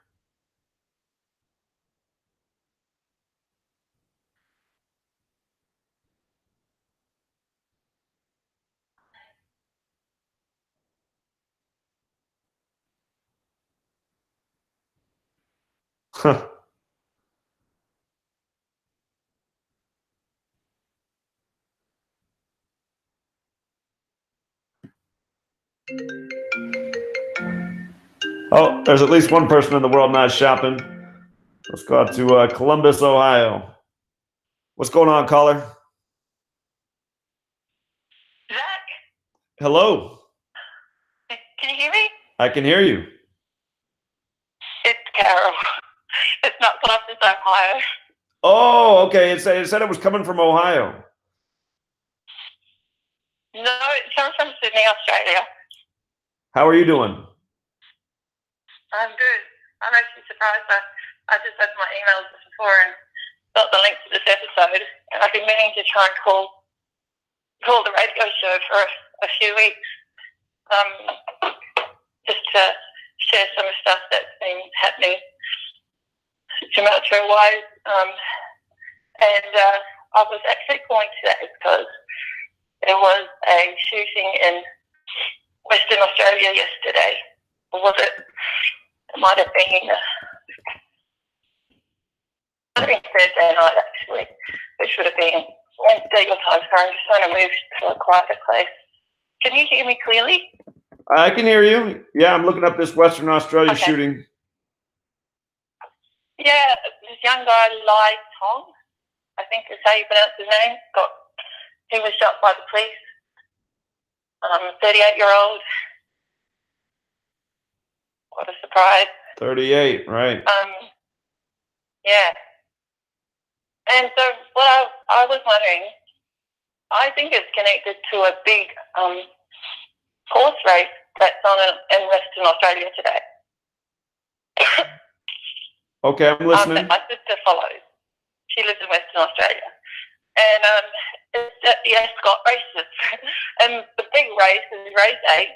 Oh, there's at least one person in the world not shopping. Let's go out to Columbus, Ohio. What's going on, caller? Zach? Hello. Can you hear me? I can hear you. It's Carol. It's not Columbus, Ohio. Oh, okay. It said it was coming from Ohio. No, it's coming from Sydney, Australia. How are you doing? I'm good. I'm actually surprised. I just opened my emails just before and got the link to this episode, and I've been meaning to try and call the radio show for a few weeks, just to share some of the stuff that's been happening Gematria-wise. And I was actually calling today because there was a shooting in Western Australia yesterday. Or was it? It might have been Thursday night, actually. It should have been Wednesday your time. Sorry, I'm just trying to move to a quieter place. Can you hear me clearly? I can hear you. Yeah, I'm looking up this Western Australia shooting. Yeah, this young guy, Lai Tong, I think is how you pronounce his name, he was shot by the police. 38-year-old. What a surprise. 38, right. Yeah. And so what I was wondering, I think it's connected to a big horse race that's on in Western Australia today. Okay, I'm listening. My sister follows. She lives in Western Australia. And it's at the Ascot races. And the big race is race 8.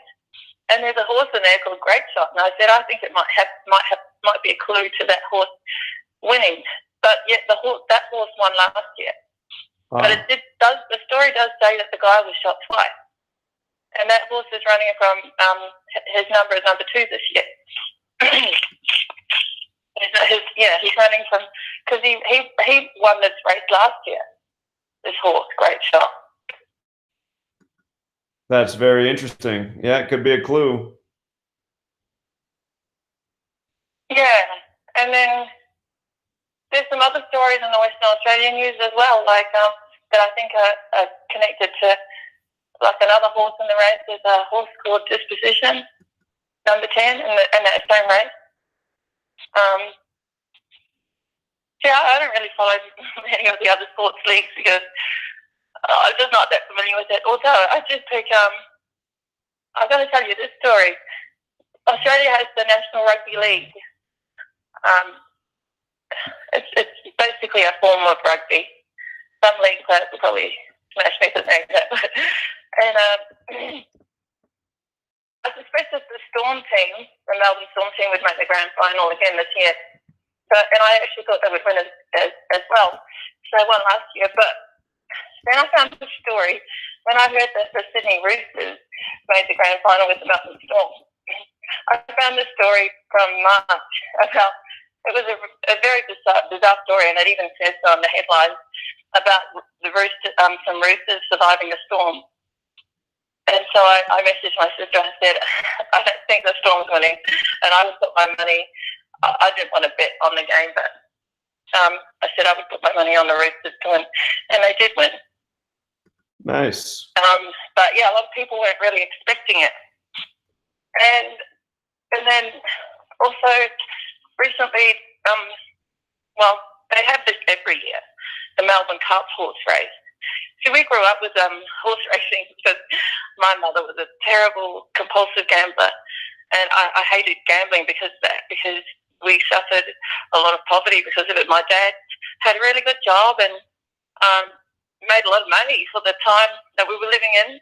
And there's a horse in there called Great Shot. And I said, I think it might be a clue to that horse winning. But yet that horse won last year. But the story does say that the guy was shot twice. And that horse is running from, his number is number 2 this year. He's running from, because he won this race last year. This horse, Great Shot. That's very interesting. Yeah, it could be a clue. Yeah, and then there's some other stories in the Western Australian news as well, like that I think are connected to, like another horse in the race. There's a horse called Disposition, number 10, in that same race. I don't really follow any of the other sports leagues because I'm just not that familiar with it. Although I just think I've got to tell you this story. Australia has the National Rugby League. It's basically a form of rugby. Some league players will probably smash me for saying that. And I suspect that the Storm team, the Melbourne Storm team, would make the grand final again this year. And I actually thought they would win as well. So they won last year. But then I found this story when I heard that the Sydney Roosters made the grand final with the Melbourne Storm. I found this story from March about, it was a very bizarre story, and it even says so on the headlines about some roosters surviving the storm. And so I messaged my sister and said, I don't think the Storm's winning, and I would put my money. I didn't want to bet on the game, but I said I would put my money on the Roosters to win, and they did win. Nice. But yeah, a lot of people weren't really expecting it. And then also recently, they have this every year, the Melbourne Cup horse race. So we grew up with horse racing because my mother was a terrible compulsive gambler, and I hated gambling because of that, because we suffered a lot of poverty because of it. My dad had a really good job and made a lot of money for the time that we were living in.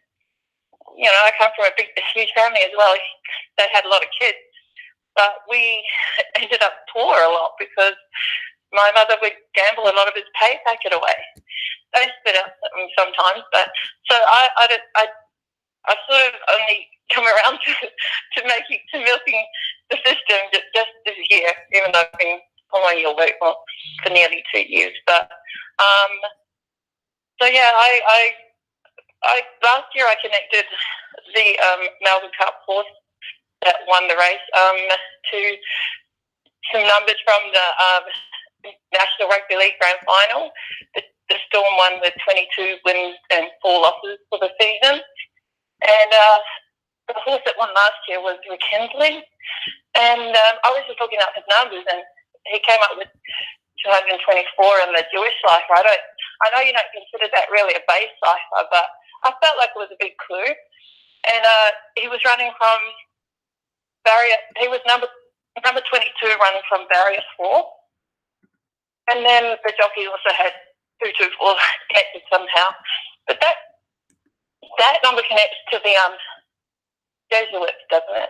You know, I come from a huge family as well. They had a lot of kids, but we ended up poor a lot because my mother would gamble a lot of his pay, take it away. They spit out sometimes, but so I sort of only come around to milking the system just this year, even though I've been following your work for nearly 2 years. But so yeah, Last year I connected the Melbourne Cup horse that won the race to some numbers from the National Rugby League Grand Final. The Storm won with 22 wins and 4 losses for the season. And the horse that won last year was Rekindling. And I was just looking up his numbers, and he came up with 224 in the Jewish cipher. I know you don't consider that really a base cipher, but I felt like it was a big clue. And he was running from barrier. He was number 22, running from barrier 4. And then the jockey also had 224 connected somehow. But that number connects to the Jesuits, doesn't it?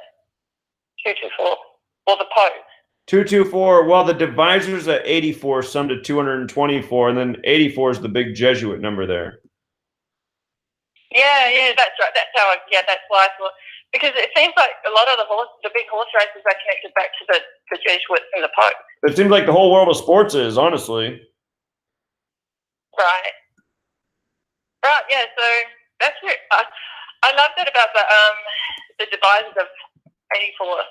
224, or the Pope. 224. Well, the divisors at 84 sum to 224, and then 84 is the big Jesuit number there. Yeah, that's right. That's how. That's why I thought, because it seems like a lot of the big horse races are connected back to the Jesuits and the Pope. It seems like the whole world of sports is, honestly. Right. Yeah. So that's it. I loved it about the divisors of 84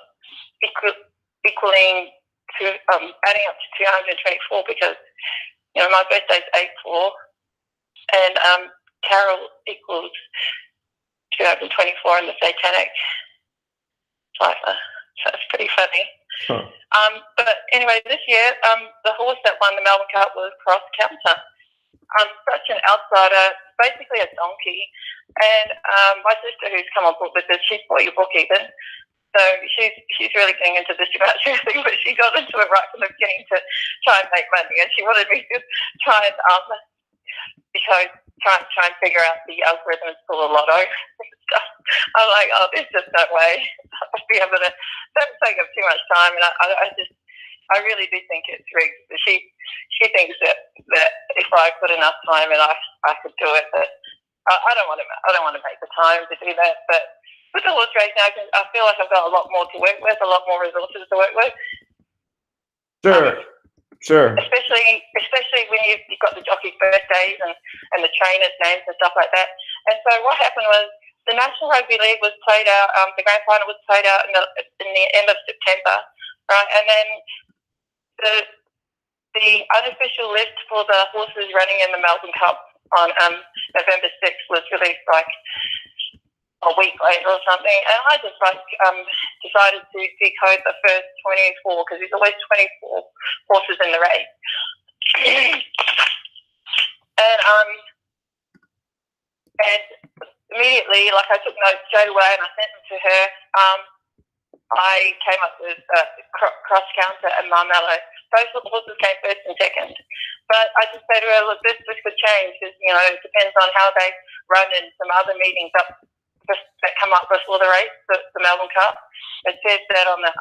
equaling to adding up to 224, because my birthday's 8/4, and Carol equals 224 in the Satanic cipher. So it's pretty funny. Huh. But anyway, this year the horse that won the Melbourne Cup was Cross Counter. Such an outsider, basically a donkey. And my sister, who's come on board with this, she's bought your book even. So she's really getting into this Gematria thing, but she got into it right from the beginning to try and make money, and she wanted me to try and try and figure out the algorithms for the lotto and stuff. I'm like, oh, there's just no way I'll be able to. Don't take up too much time, and I really do think it's rigged. She thinks that if I put enough time in, I could do it, but I don't want to make the time to do that. But with the horse racing, I feel like I've got a lot more to work with, a lot more resources to work with. Sure. Especially when you've got the jockey's birthdays and the trainers' names and stuff like that. And so what happened was the National Rugby League was played out. The grand final was played out in the end of September, right? And then the unofficial list for the horses running in the Melbourne Cup on November 6th was released like a week later or something, and I just decided to decode the first 24, because there's always 24 horses in the race. And immediately, like, I took notes straight away and I sent them to her. I came up with Cross Counter and Marmello. Those horses came first and second. But I just said to her, look, this could change, because it depends on how they run in some other meetings up that come up before the race, the Melbourne Cup. It says that on the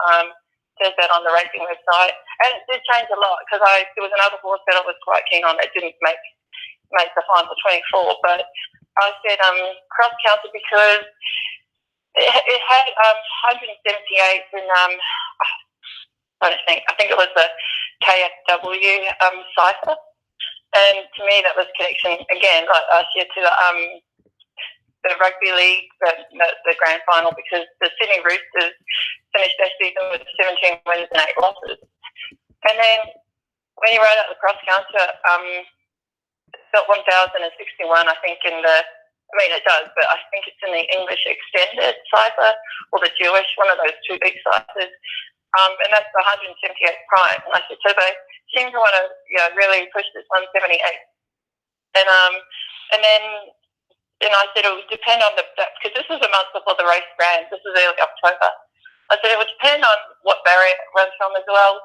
racing website, and it did change a lot, because there was another horse that I was quite keen on that didn't make the final 24. But I said Cross Counter because it had 178 in I think it was the KFW cipher, and to me that was connection again, like last year, to the rugby league, the grand final, because the Sydney Roosters finished their season with 17 wins and 8 losses. And then when you wrote out the cross counter, it's got 1,061, I think, it does, but I think it's in the English extended cipher, or the Jewish, one of those two big ciphers. And that's the 178 prime. And I said, so they seem to want to really push this 178. And then I said it would depend on because this was a month before the race ran. This was early October. I said it would depend on what barrier it runs from as well.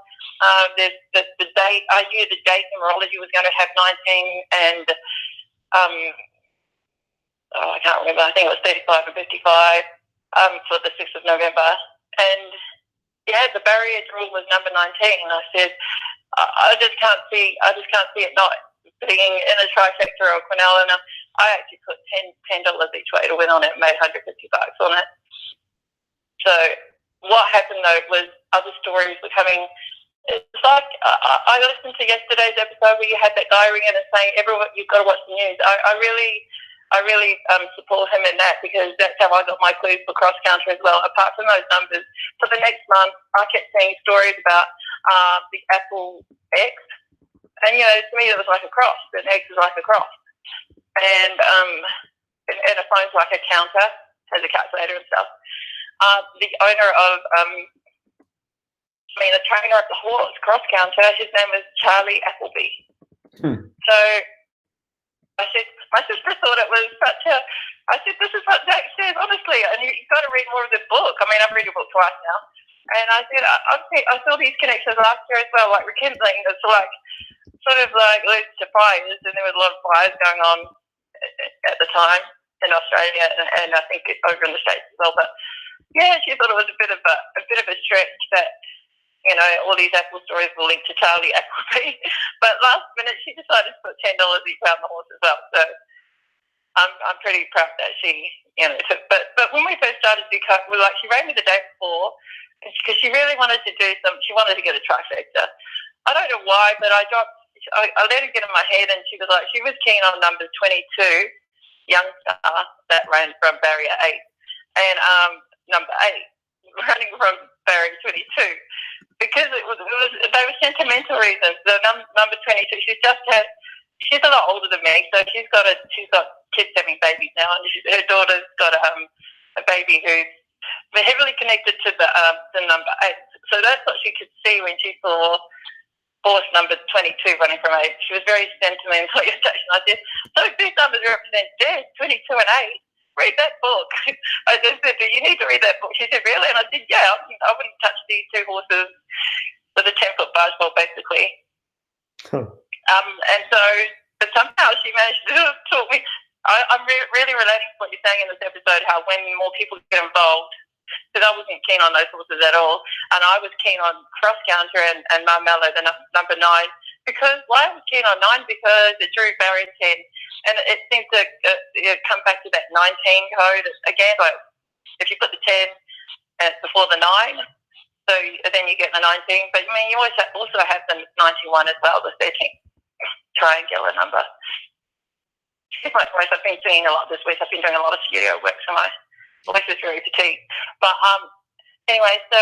There's the date. I knew the date numerology was going to have 19 and I can't remember. I think it was 35 and 55 for the 6th of November. And the barrier rule was number 19. And I said I just can't see it not being in a trifecta or a Quinella. And I actually put $10 each way to win on it and made $150 on it. So what happened though was other stories were coming. It's like I listened to yesterday's episode where you had that guy ringing and saying, "Everyone, you've got to watch the news." I I really support him in that, because that's how I got my clues for cross counter as well. Apart from those numbers, for the next month, I kept seeing stories about the Apple X, and to me it was like a cross. An X is like a cross, and a phone's like a counter, has a calculator and stuff. The owner of the trainer of the horse cross counter, his name was Charlie Appleby. So my sister thought it was such a. I said, this is what Jack says, honestly, and you've got to read more of this book. I mean, I've read your book twice now, and I said I saw these connections last year as well, like rekindling. It's like sort of like leads to fires, and there was a lot of fires going on at the time in Australia, and I think over in the States as well. But yeah, she thought it was a bit of a stretch that. All these Apple stories were linked to Charlie Appleby. But last minute, she decided to put $10 each on the horse as well. So I'm pretty proud that she, But when we first started to cut, she rang me the day before, because she really wanted to she wanted to get a trifecta. I don't know why, but I let her get in my head, and she was keen on number 22, Youngster, that ran from barrier 8, and number 8, running from barrier 22. Because they were sentimental reasons. The number 22, she's a lot older than me, so she's got kids having babies now, and her daughter's got a baby who's heavily connected to the number 8. So that's what she could see when she saw horse number 22 running from 8. She was very sentimentally attached. And I said, so these numbers represent death, 22 and 8. Read that book. I just said, you need to read that book. She said, really? And I said, yeah, I wouldn't touch these two horses with a 10-foot barge pole, basically. And so, but somehow she managed to talk me. I'm really relating to what you're saying in this episode, how when more people get involved, because I wasn't keen on those horses at all, and I was keen on cross counter and Marmello, the number 9, because why I was keen on 9, because it drew barrier 10. And it seems to come back to that 19 code again. Like if you put the 10 before the 9, so then you get the 19. But you always also have the 91 as well, the 13th triangular number. My voice, I've been singing a lot this week. I've been doing a lot of studio work, so my voice is very fatigued. But anyway, so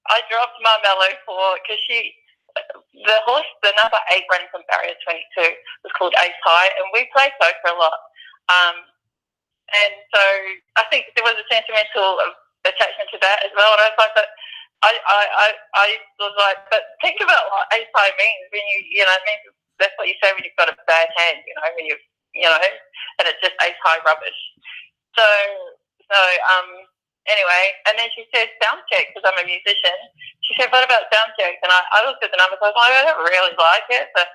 I dropped Marmello because the horse, the number 8 running from barrier 22, was called Ace High, and we play poker a lot. And so I think there was a sentimental attachment to that as well. And I was like, but I was like, but think about what Ace High means when it means that's what you say when you've got a bad hand, and it's just Ace High rubbish. So anyway, and then she said sound check, because I'm a musician. She said, what about sound check? And I looked at the numbers. I was like, I don't really like it, but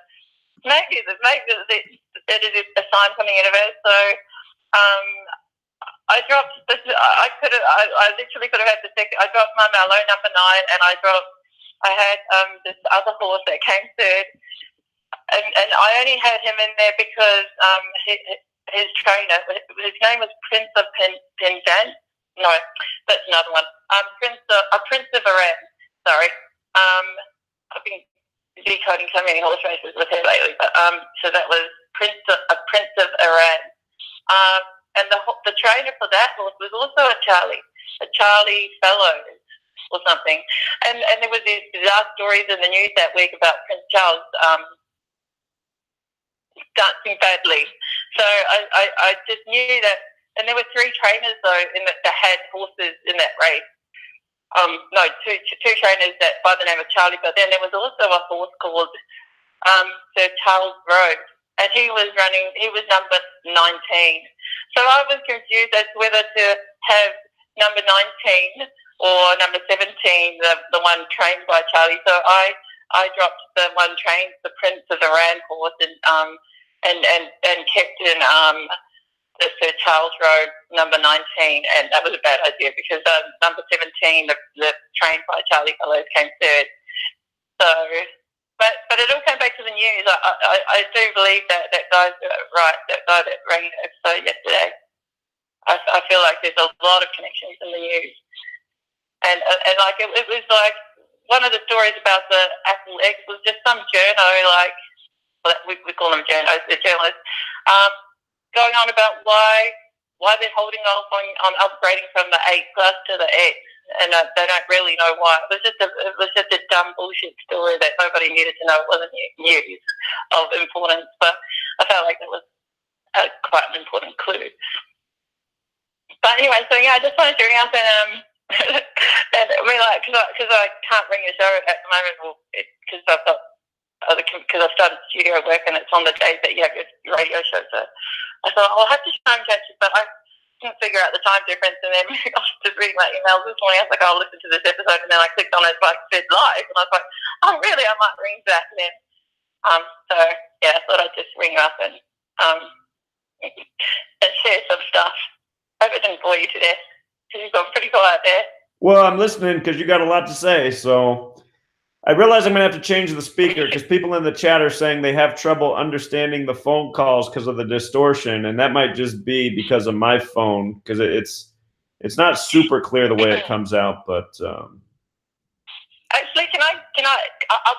maybe it is a sign from the universe. So I dropped this. I literally could have had the second. I dropped my Marmello number 9, and I had this other horse that came third, and I only had him in there because his trainer, his name was Prince of Penzance. No, that's another one. Prince of Iran. Sorry. I've been decoding so many horse races with her lately, but so that was Prince of Iran. And the trainer for that horse was also a Charlie Fellows or something. And there was these bizarre stories in the news that week about Prince Charles dancing badly. So I just knew that. And there were 3 trainers though that had horses in that race. No, two trainers that by the name of Charlie. But then there was also a horse called Sir Charles Road, and he was number 19. So I was confused as to whether to have number 19 or number 17, the one trained by Charlie. So I dropped the one trained, the Prince of Iran horse, and kept in the Sir Charles Road number 19, and that was a bad idea because number 17, the trained by Charlie Fellows, came third. So, but it all came back to the news. I do believe that guy's right. That guy that rang the episode yesterday. I feel like there's a lot of connections in the news, and like it was like one of the stories about the Apple X was just some journo, like we call them journos, the journalists. going on about why they're holding off on upgrading from the 8 Plus to the X, and they don't really know why. It was just a dumb bullshit story that nobody needed to know. It wasn't news of importance, but I felt like that was quite an important clue. But anyway, so yeah, I just wanted to ring up and and I mean, like, because I can't ring the show at the moment, because I've started studio work and it's on the days that you have your radio show. So I thought I'll have to try and catch it, but I couldn't figure out the time difference. And then I was just reading my emails this morning. I was like, I'll listen to this episode, and then I clicked on it, like said live, and I was like, oh really? I might ring back then. So yeah, I thought I'd just ring up and share some stuff. Hope it didn't bore you to death, because you've got pretty quiet there. Well, I'm listening because you got a lot to say. So I realize I'm going to have to change the speaker because people in the chat are saying they have trouble understanding the phone calls because of the distortion, and that might just be because of my phone, because it's not super clear the way it comes out. But actually, I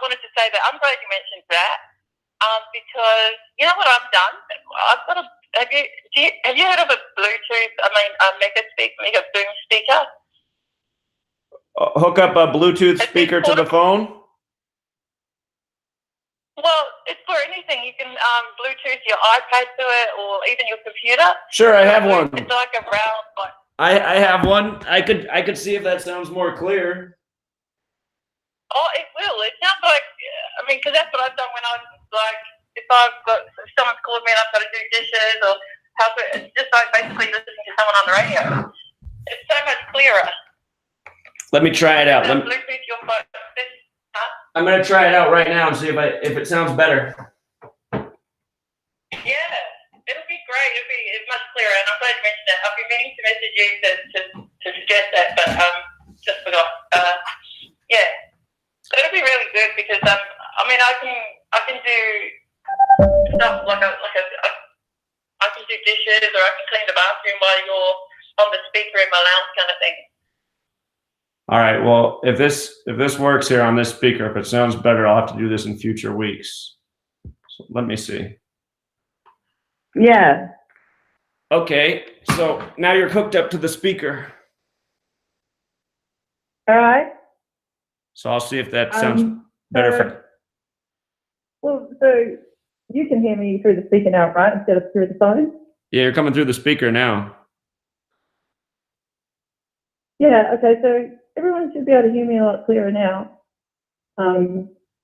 wanted to say that I'm glad you mentioned that, because you know what I've done? I've got a have you heard of a Bluetooth? Mega boom speaker? Hook up a Bluetooth speaker to the phone? Well, it's for anything. You can Bluetooth your iPad to it, or even your computer. Sure, I have one. It's like a round. I have one. I could see if that sounds more clear. Oh, it will. It sounds like, because that's what I've done when I was like, if someone's called me and I've got to do dishes or help it, it's just like basically listening to someone on the radio. It's so much clearer. Let me try it out. Bluetooth your phone. I'm going to try it out right now and see if it sounds better. Yeah, it'll be great. It's much clearer, and I'm glad you mentioned that. I've been meaning to message you to suggest that, but just forgot. Yeah, it'll be really good because I can do stuff like I can do dishes, or I can clean the bathroom while you're on the speaker in my lounge, kind of thing. All right. Well, if this works here on this speaker, if it sounds better, I'll have to do this in future weeks. So let me see. Yeah. Okay. So now you're hooked up to the speaker. All right. So I'll see if that sounds better. So you can hear me through the speaker now, right? Instead of through the phone? Yeah, you're coming through the speaker now. Yeah. Okay. So everyone should be able to hear me a lot clearer now.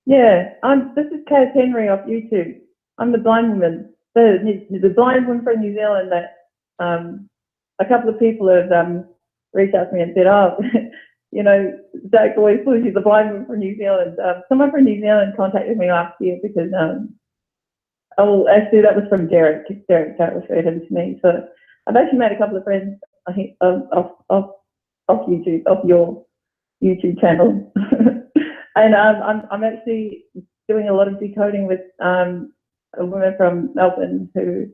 Yeah. This is Kaz Henry off YouTube. I'm the blind woman. The blind woman from New Zealand that a couple of people have reached out to me and said, oh, Zach always calls you the blind woman from New Zealand. Someone from New Zealand contacted me last year because, actually that was from Derek. Derek referred him to me. So I've actually made a couple of friends off YouTube, off your YouTube channel. And I'm actually doing a lot of decoding with a woman from Melbourne who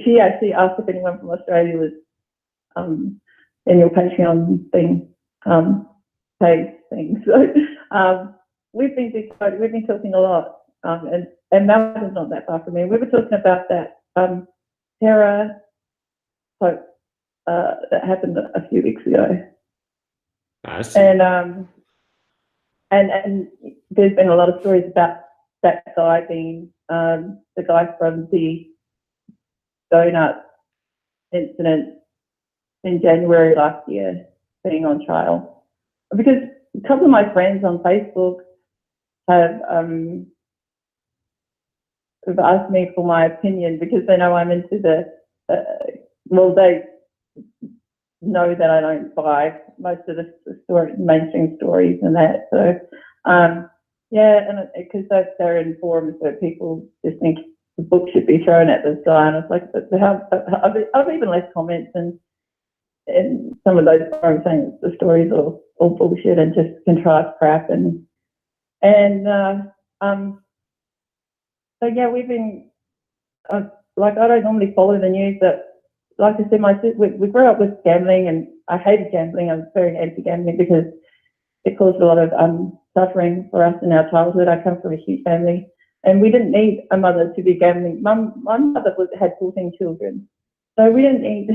she actually asked if anyone from Australia was in your Patreon thing, page thing. So we've been talking a lot, and Melbourne's not that far from me. We were talking about that terror hoax that happened a few weeks ago. I see. And there's been a lot of stories about that guy being the guy from the donut incident in January last year being on trial. Because a couple of my friends on Facebook have asked me for my opinion because they know I'm into they know that I don't buy most of the mainstream stories and that. So, yeah, and because they're in forums where people just think the book should be thrown at this guy, and it's like, I've even left comments and some of those forums saying the stories are all bullshit and just contrived crap, and so yeah, we've been like, I don't normally follow the news, but like I said, we grew up with gambling, and I hated gambling. I was very anti-gambling because it caused a lot of suffering for us in our childhood. I come from a huge family and we didn't need a mother to be gambling. My mother had 14 children, so we didn't need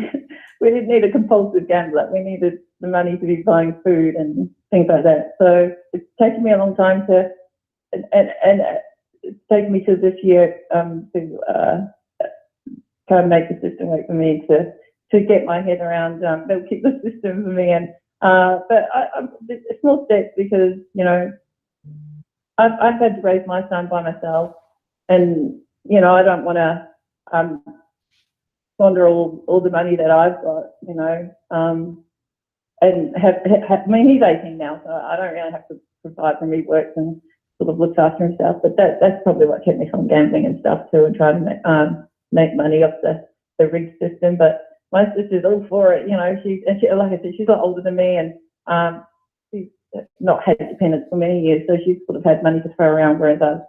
a compulsive gambler. We needed the money to be buying food and things like that. So it's taken me a long time to, and it's taken me to this year to kind of make the system work for me, to get my head around they'll keep the system for me. And but it's a small step, because I've had to raise my son by myself, and I don't want to squander all the money that I've got, and I mean, he's 18 now, so I don't really have to provide for him. He works and sort of looks after himself, but that's probably what kept me from gambling and stuff too, and trying to make money off the rig system. But my sister's all for it, she, like I said, she's a lot older than me, and she's not had dependents for many years, so she's sort of had money to throw around, whereas I've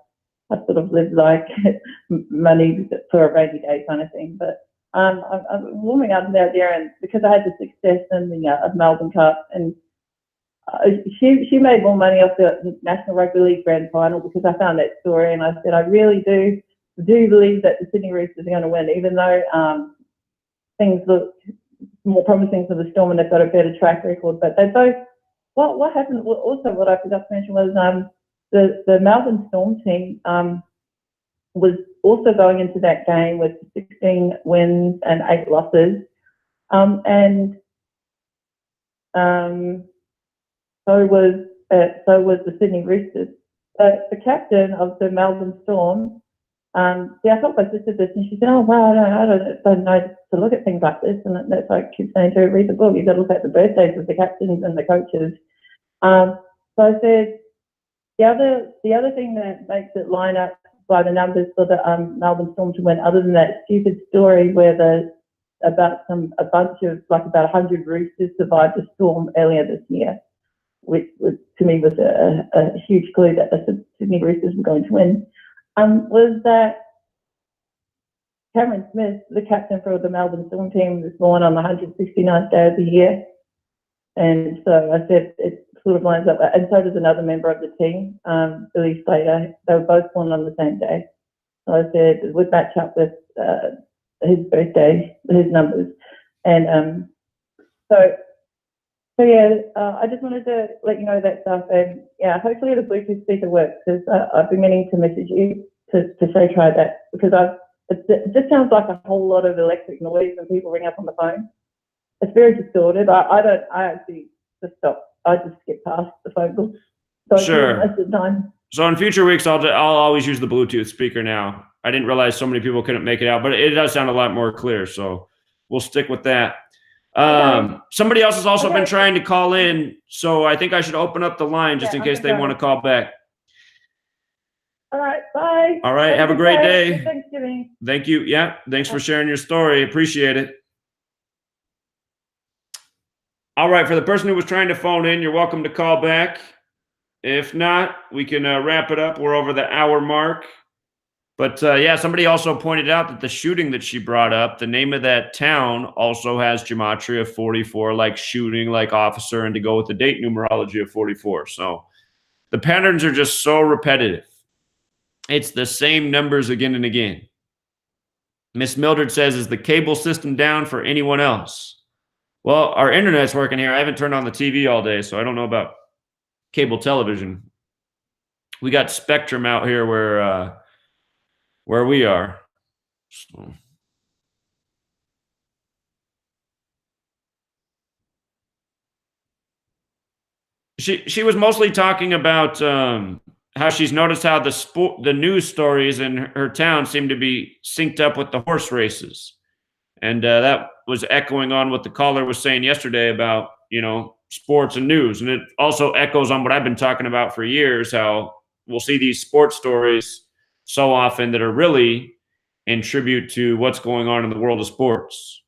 sort of lived like money for a rainy day kind of thing. But I'm warming up out there, and because I had the success in the Melbourne Cup, and she made more money off the National Rugby League Grand Final, because I found that story, and I said, I really do believe that the Sydney Roosters are going to win, even though things look more promising for the Storm and they've got a better track record. But they both, what happened, also what I forgot to mention was the Melbourne Storm team was also going into that game with 16 wins and 8 losses, and so was the Sydney Roosters. But the captain of the Melbourne Storm, I thought my sister this, and she said, "Oh wow, I don't know to look at things like this." And that's like I keep saying to her, read the book. You've got to look at the birthdays of the captains and the coaches. So I said, the other thing that makes it line up by the numbers for the Melbourne Storm to win, other than that stupid story where about 100 Roosters survived the storm earlier this year, which to me was a huge clue that the Sydney Roosters were going to win, was that Cameron Smith, the captain for the Melbourne Storm team, was born on the 169th day of the year. And so I said it sort of lines up. And so does another member of the team, Billy Slater. They were both born on the same day. So I said it would match up with his birthday, his numbers. And so yeah, I just wanted to let you know that stuff. And yeah, hopefully the Bluetooth speaker works, because I've been meaning to message you to say try that, because it just sounds like a whole lot of electric noise when people ring up on the phone. It's very distorted. I actually just stop. I just skip past the phone call. So sure. Most of the time. So in future weeks, I'll always use the Bluetooth speaker now. I didn't realize so many people couldn't make it out, but it does sound a lot more clear. So we'll stick with that. Okay. Somebody else has also been trying to call in, so I think I should open up the line just in case they want to call back. All right, bye. All right, have a great day. Good Thanksgiving. Thank you. Yeah, thanks for sharing your story. Appreciate it. All right, for the person who was trying to phone in, you're welcome to call back. If not, we can wrap it up. We're over the hour mark. But yeah, somebody also pointed out that the shooting that she brought up, the name of that town also has Gematria 44, like shooting, like officer, and to go with the date numerology of 44. So the patterns are just so repetitive. It's the same numbers again and again. Miss Mildred says, is the cable system down for anyone else? Well, our internet's working here. I haven't turned on the TV all day, so I don't know about cable television. We got Spectrum out here where we are. So. She was mostly talking about how she's noticed how the news stories in her town seem to be synced up with the horse races, and that was echoing on what the caller was saying yesterday about sports and news, and it also echoes on what I've been talking about for years. How we'll see these sports stories so often that are really in tribute to what's going on in the world of sports.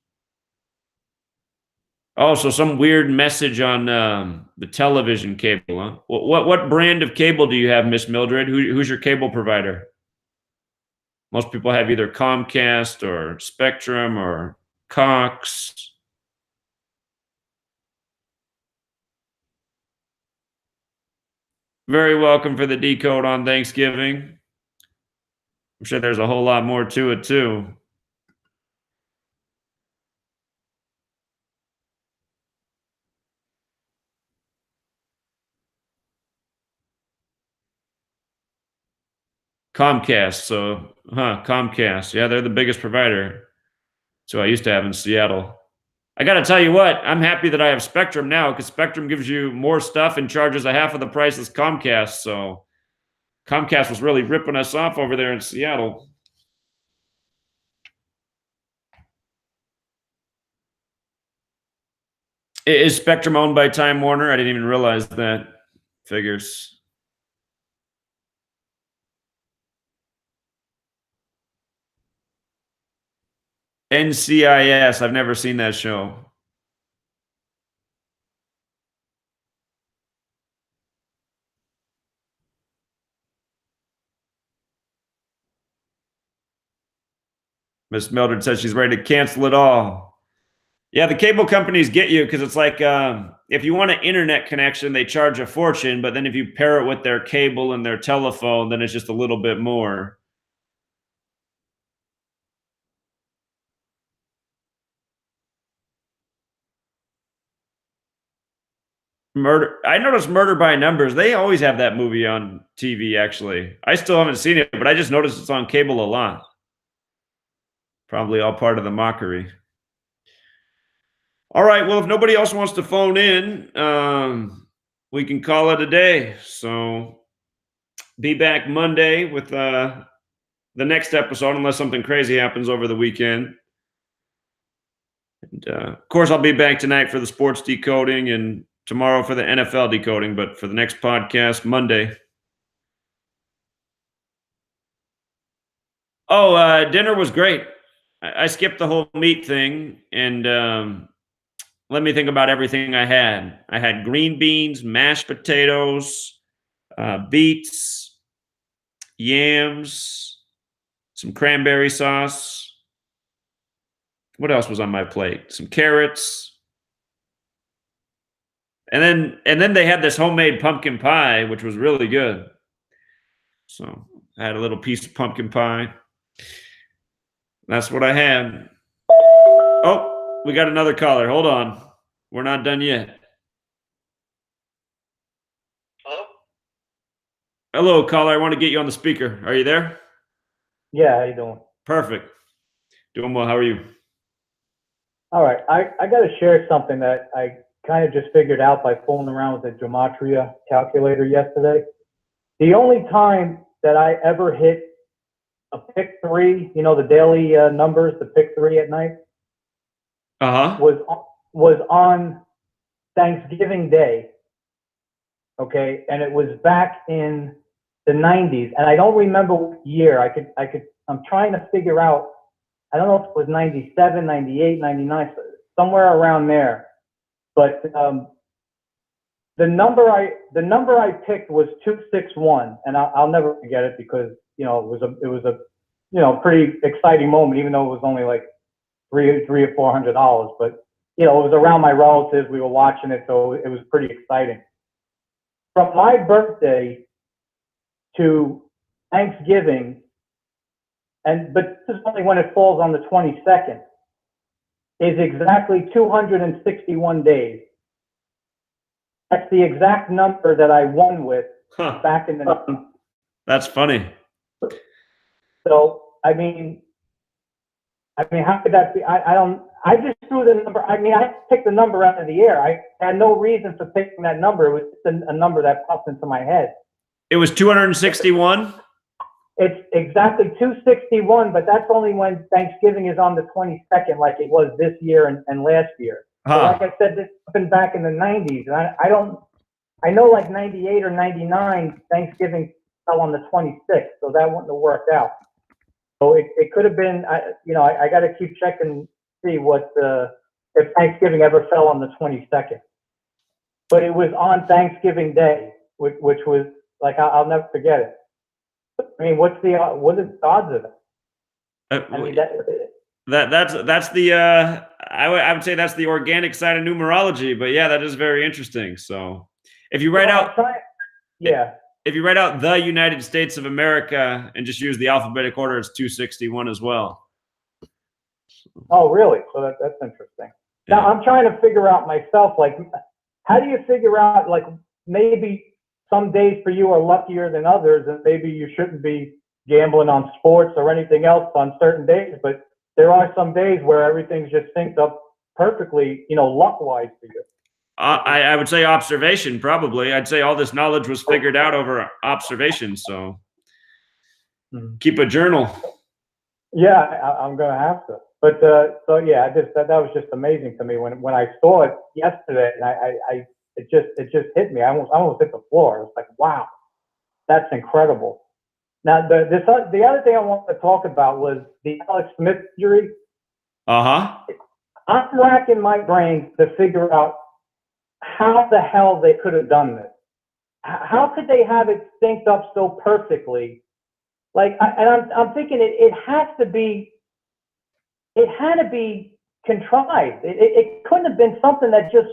Oh, so some weird message on the television cable, huh? What brand of cable do you have, Miss Mildred? Who's your cable provider? Most people have either Comcast or Spectrum or Cox. Very welcome for the decode on Thanksgiving. I'm sure there's a whole lot more to it too. Comcast. So, Comcast. Yeah, they're the biggest provider. So I used to have in Seattle. I got to tell you what, I'm happy that I have Spectrum now because Spectrum gives you more stuff and charges a half of the price as Comcast. So Comcast was really ripping us off over there in Seattle. Is Spectrum owned by Time Warner? I didn't even realize that. Figures. NCIS. I've never seen that show. Miss Mildred says she's ready to cancel it all. Yeah, the cable companies get you because it's like if you want an internet connection, they charge a fortune. But then if you pair it with their cable and their telephone, then it's just a little bit more. Murder. I noticed Murder by Numbers. They always have that movie on TV, actually. I still haven't seen it, but I just noticed it's on cable a lot. Probably all part of the mockery. All right. Well, if nobody else wants to phone in, we can call it a day. So be back Monday with the next episode, unless something crazy happens over the weekend. And, of course, I'll be back tonight for the sports decoding and tomorrow for the NFL decoding. But for the next podcast, Monday. Oh, dinner was great. I skipped the whole meat thing, and let me think about everything I had. I had green beans, mashed potatoes, beets, yams, some cranberry sauce. What else was on my plate? Some carrots. And then they had this homemade pumpkin pie, which was really good. So I had a little piece of pumpkin pie. That's what I had. Oh, we got another caller. Hold on. We're not done yet. Hello? Hello, caller. I want to get you on the speaker. Are you there? Yeah, how you doing? Perfect. Doing well. How are you? All right, I got to share something that I kind of just figured out by fooling around with the Gematria calculator yesterday. The only time that I ever hit a pick three, you know, the daily numbers, the pick three at night, was on Thanksgiving Day. Okay, and it was back in the 90s, and I don't remember what year. I'm trying to figure out. I don't know if it was 97, 98, 99, somewhere around there. But the number I picked was 261, and I'll never forget it because it was a pretty exciting moment, even though it was only like $300 or $400. But it was around my relatives. We were watching it, so it was pretty exciting. From my birthday to Thanksgiving. But this is only when it falls on the 22nd, is exactly 261 days. That's the exact number that I won with back in the. That's funny. So, I mean, how could that be? I just threw the number. I mean, I picked the number out of the air. I had no reason for picking that number. It was just a number that popped into my head. It was 261? It's exactly 261, but that's only when Thanksgiving is on the 22nd, like it was this year and last year. So like I said, this happened back in the 90s, and I know like 98 or 99, Thanksgiving fell on the 26th, so that wouldn't have worked out. So it could have been, I got to keep checking, see if Thanksgiving ever fell on the 22nd. But it was on Thanksgiving Day, which was like, I'll never forget it. I mean, what are the odds of it? I mean, that's the I would say that's the organic side of numerology, but yeah, that is very interesting. So if you write out, if you write out the United States of America and just use the alphabetic order, it's 261 as well. Oh, really? So that's interesting. Yeah. Now, I'm trying to figure out myself, like, how do you figure out, like, maybe some days for you are luckier than others, and maybe you shouldn't be gambling on sports or anything else on certain days, but there are some days where everything's just synced up perfectly, you know, luck-wise for you. I would say observation, probably. I'd say all this knowledge was figured out over observation, so keep a journal. Yeah, I'm gonna have to. But so yeah, that was just amazing to me when I saw it yesterday, and it just hit me. I almost hit the floor. It was like, wow, that's incredible. Now the other thing I wanted to talk about was the Alex Smith injury. I'm racking my brain to figure out how the hell they could have done this. How could they have it synced up so perfectly? Like, I'm thinking it has to be. It had to be contrived. It couldn't have been something that just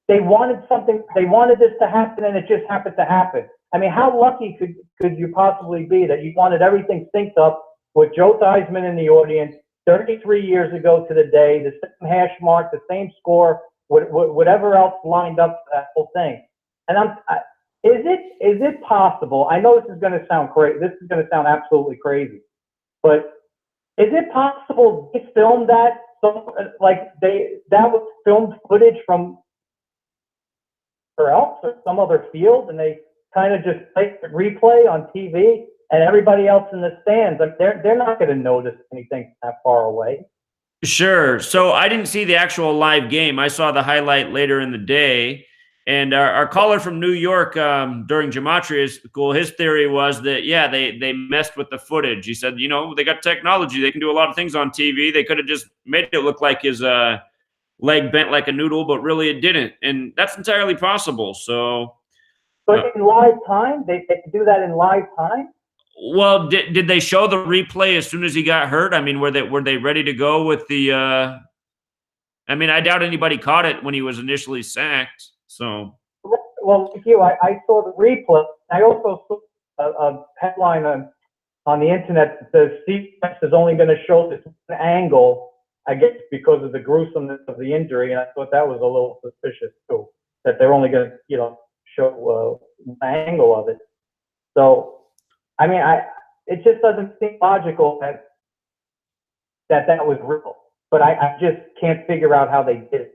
they wanted this to happen and it just happened to happen. I mean, how lucky could you possibly be that you wanted everything synced up with Joe Theismann in the audience 33 years ago to the day, the same hash mark, the same score, whatever else lined up for that whole thing. And is it possible? I know this is going to sound crazy. This is going to sound absolutely crazy, but is it possible they filmed that? So, like that was filmed footage from or else or some other field, and they kind of just played the replay on TV, and everybody else in the stands, like they're not going to notice anything that far away. Sure. So I didn't see the actual live game. I saw the highlight later in the day. And our caller from New York during Gematria's school, his theory was that, yeah, they messed with the footage. He said, you know, they got technology. They can do a lot of things on TV. They could have just made it look like his leg bent like a noodle, but really it didn't. And that's entirely possible. So, but in live time, they could do that in live time? Well, did they show the replay as soon as he got hurt? I mean, were they ready to go with the I mean, I doubt anybody caught it when he was initially sacked. So, well, like you, I saw the replay. I also saw a headline on the internet that says CBS is only going to show this one angle, I guess, because of the gruesomeness of the injury, and I thought that was a little suspicious too. That they're only going to, you know, show one angle of it. So, I mean, it just doesn't seem logical that was real. But I just can't figure out how they did it.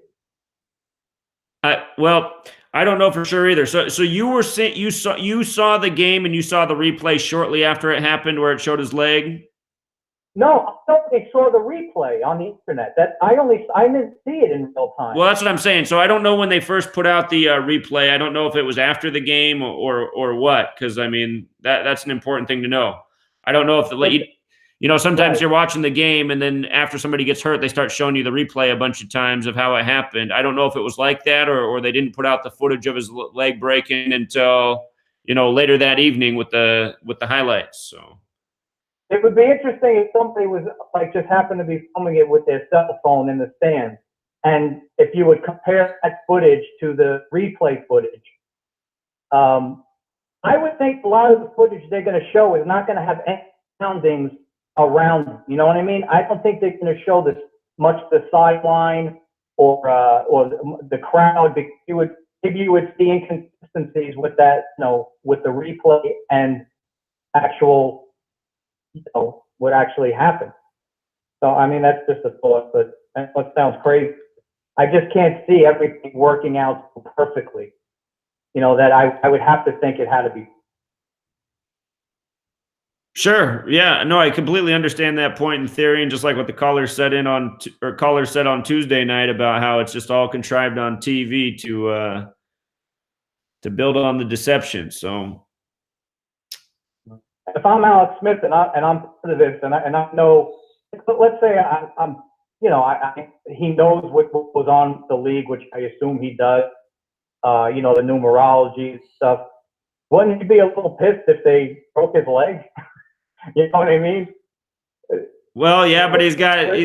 Well, I don't know for sure either. So you saw the game and you saw the replay shortly after it happened, where it showed his leg. No, I only saw the replay on the internet. I didn't see it in real time. Well, that's what I'm saying. So I don't know when they first put out the replay. I don't know if it was after the game or what, because I mean that's an important thing to know. I don't know if you know, sometimes right. You're watching the game and then after somebody gets hurt, they start showing you the replay a bunch of times of how it happened. I don't know if it was like that or they didn't put out the footage of his leg breaking until, you know, later that evening with the highlights. So it would be interesting if somebody was like just happened to be filming it with their cell phone in the stands, and if you would compare that footage to the replay footage. I would think a lot of the footage they're going to show is not going to have any soundings around them. You know what I mean? I don't think they're going to show this much the sideline or the crowd. Because you would see inconsistencies with that, you know, with the replay and actual, you know, what actually happened. So I mean, that's just a thought, but that sounds crazy. I just can't see everything working out perfectly. You know, that I would have to think it had to be. Sure. Yeah. No, I completely understand that point in theory, and just like what the caller said on Tuesday night about how it's just all contrived on TV to build on the deception. So, if I'm Alex Smith and I'm part of this, and I know, let's say I'm you know, he knows what was on the league, which I assume he does. You know, the numerology stuff. Wouldn't he be a little pissed if they broke his leg? You know what I mean? Well, yeah, but he's got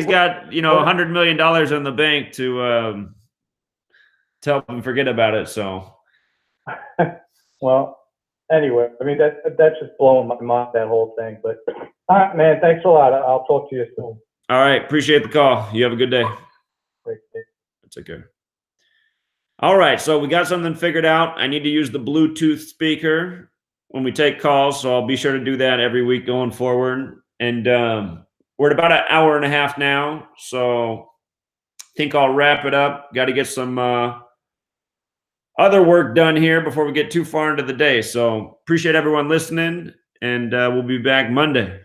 you know $100 million in the bank to help him forget about it. So, well, anyway, I mean, that's just blowing my mind, that whole thing. But, all right, man, thanks a lot. I'll talk to you soon. All right. Appreciate the call. You have a good day. Great day. Take care. All right. So we got something figured out. I need to use the Bluetooth speaker when we take calls. So I'll be sure to do that every week going forward. And we're at about an hour and a half now. So I think I'll wrap it up. Got to get some other work done here before we get too far into the day. So appreciate everyone listening. And we'll be back Monday.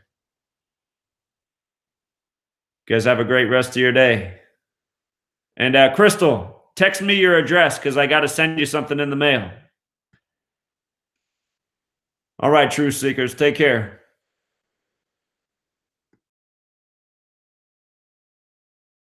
You guys have a great rest of your day. And Crystal, text me your address because I got to send you something in the mail. All right, Truth Seekers, take care.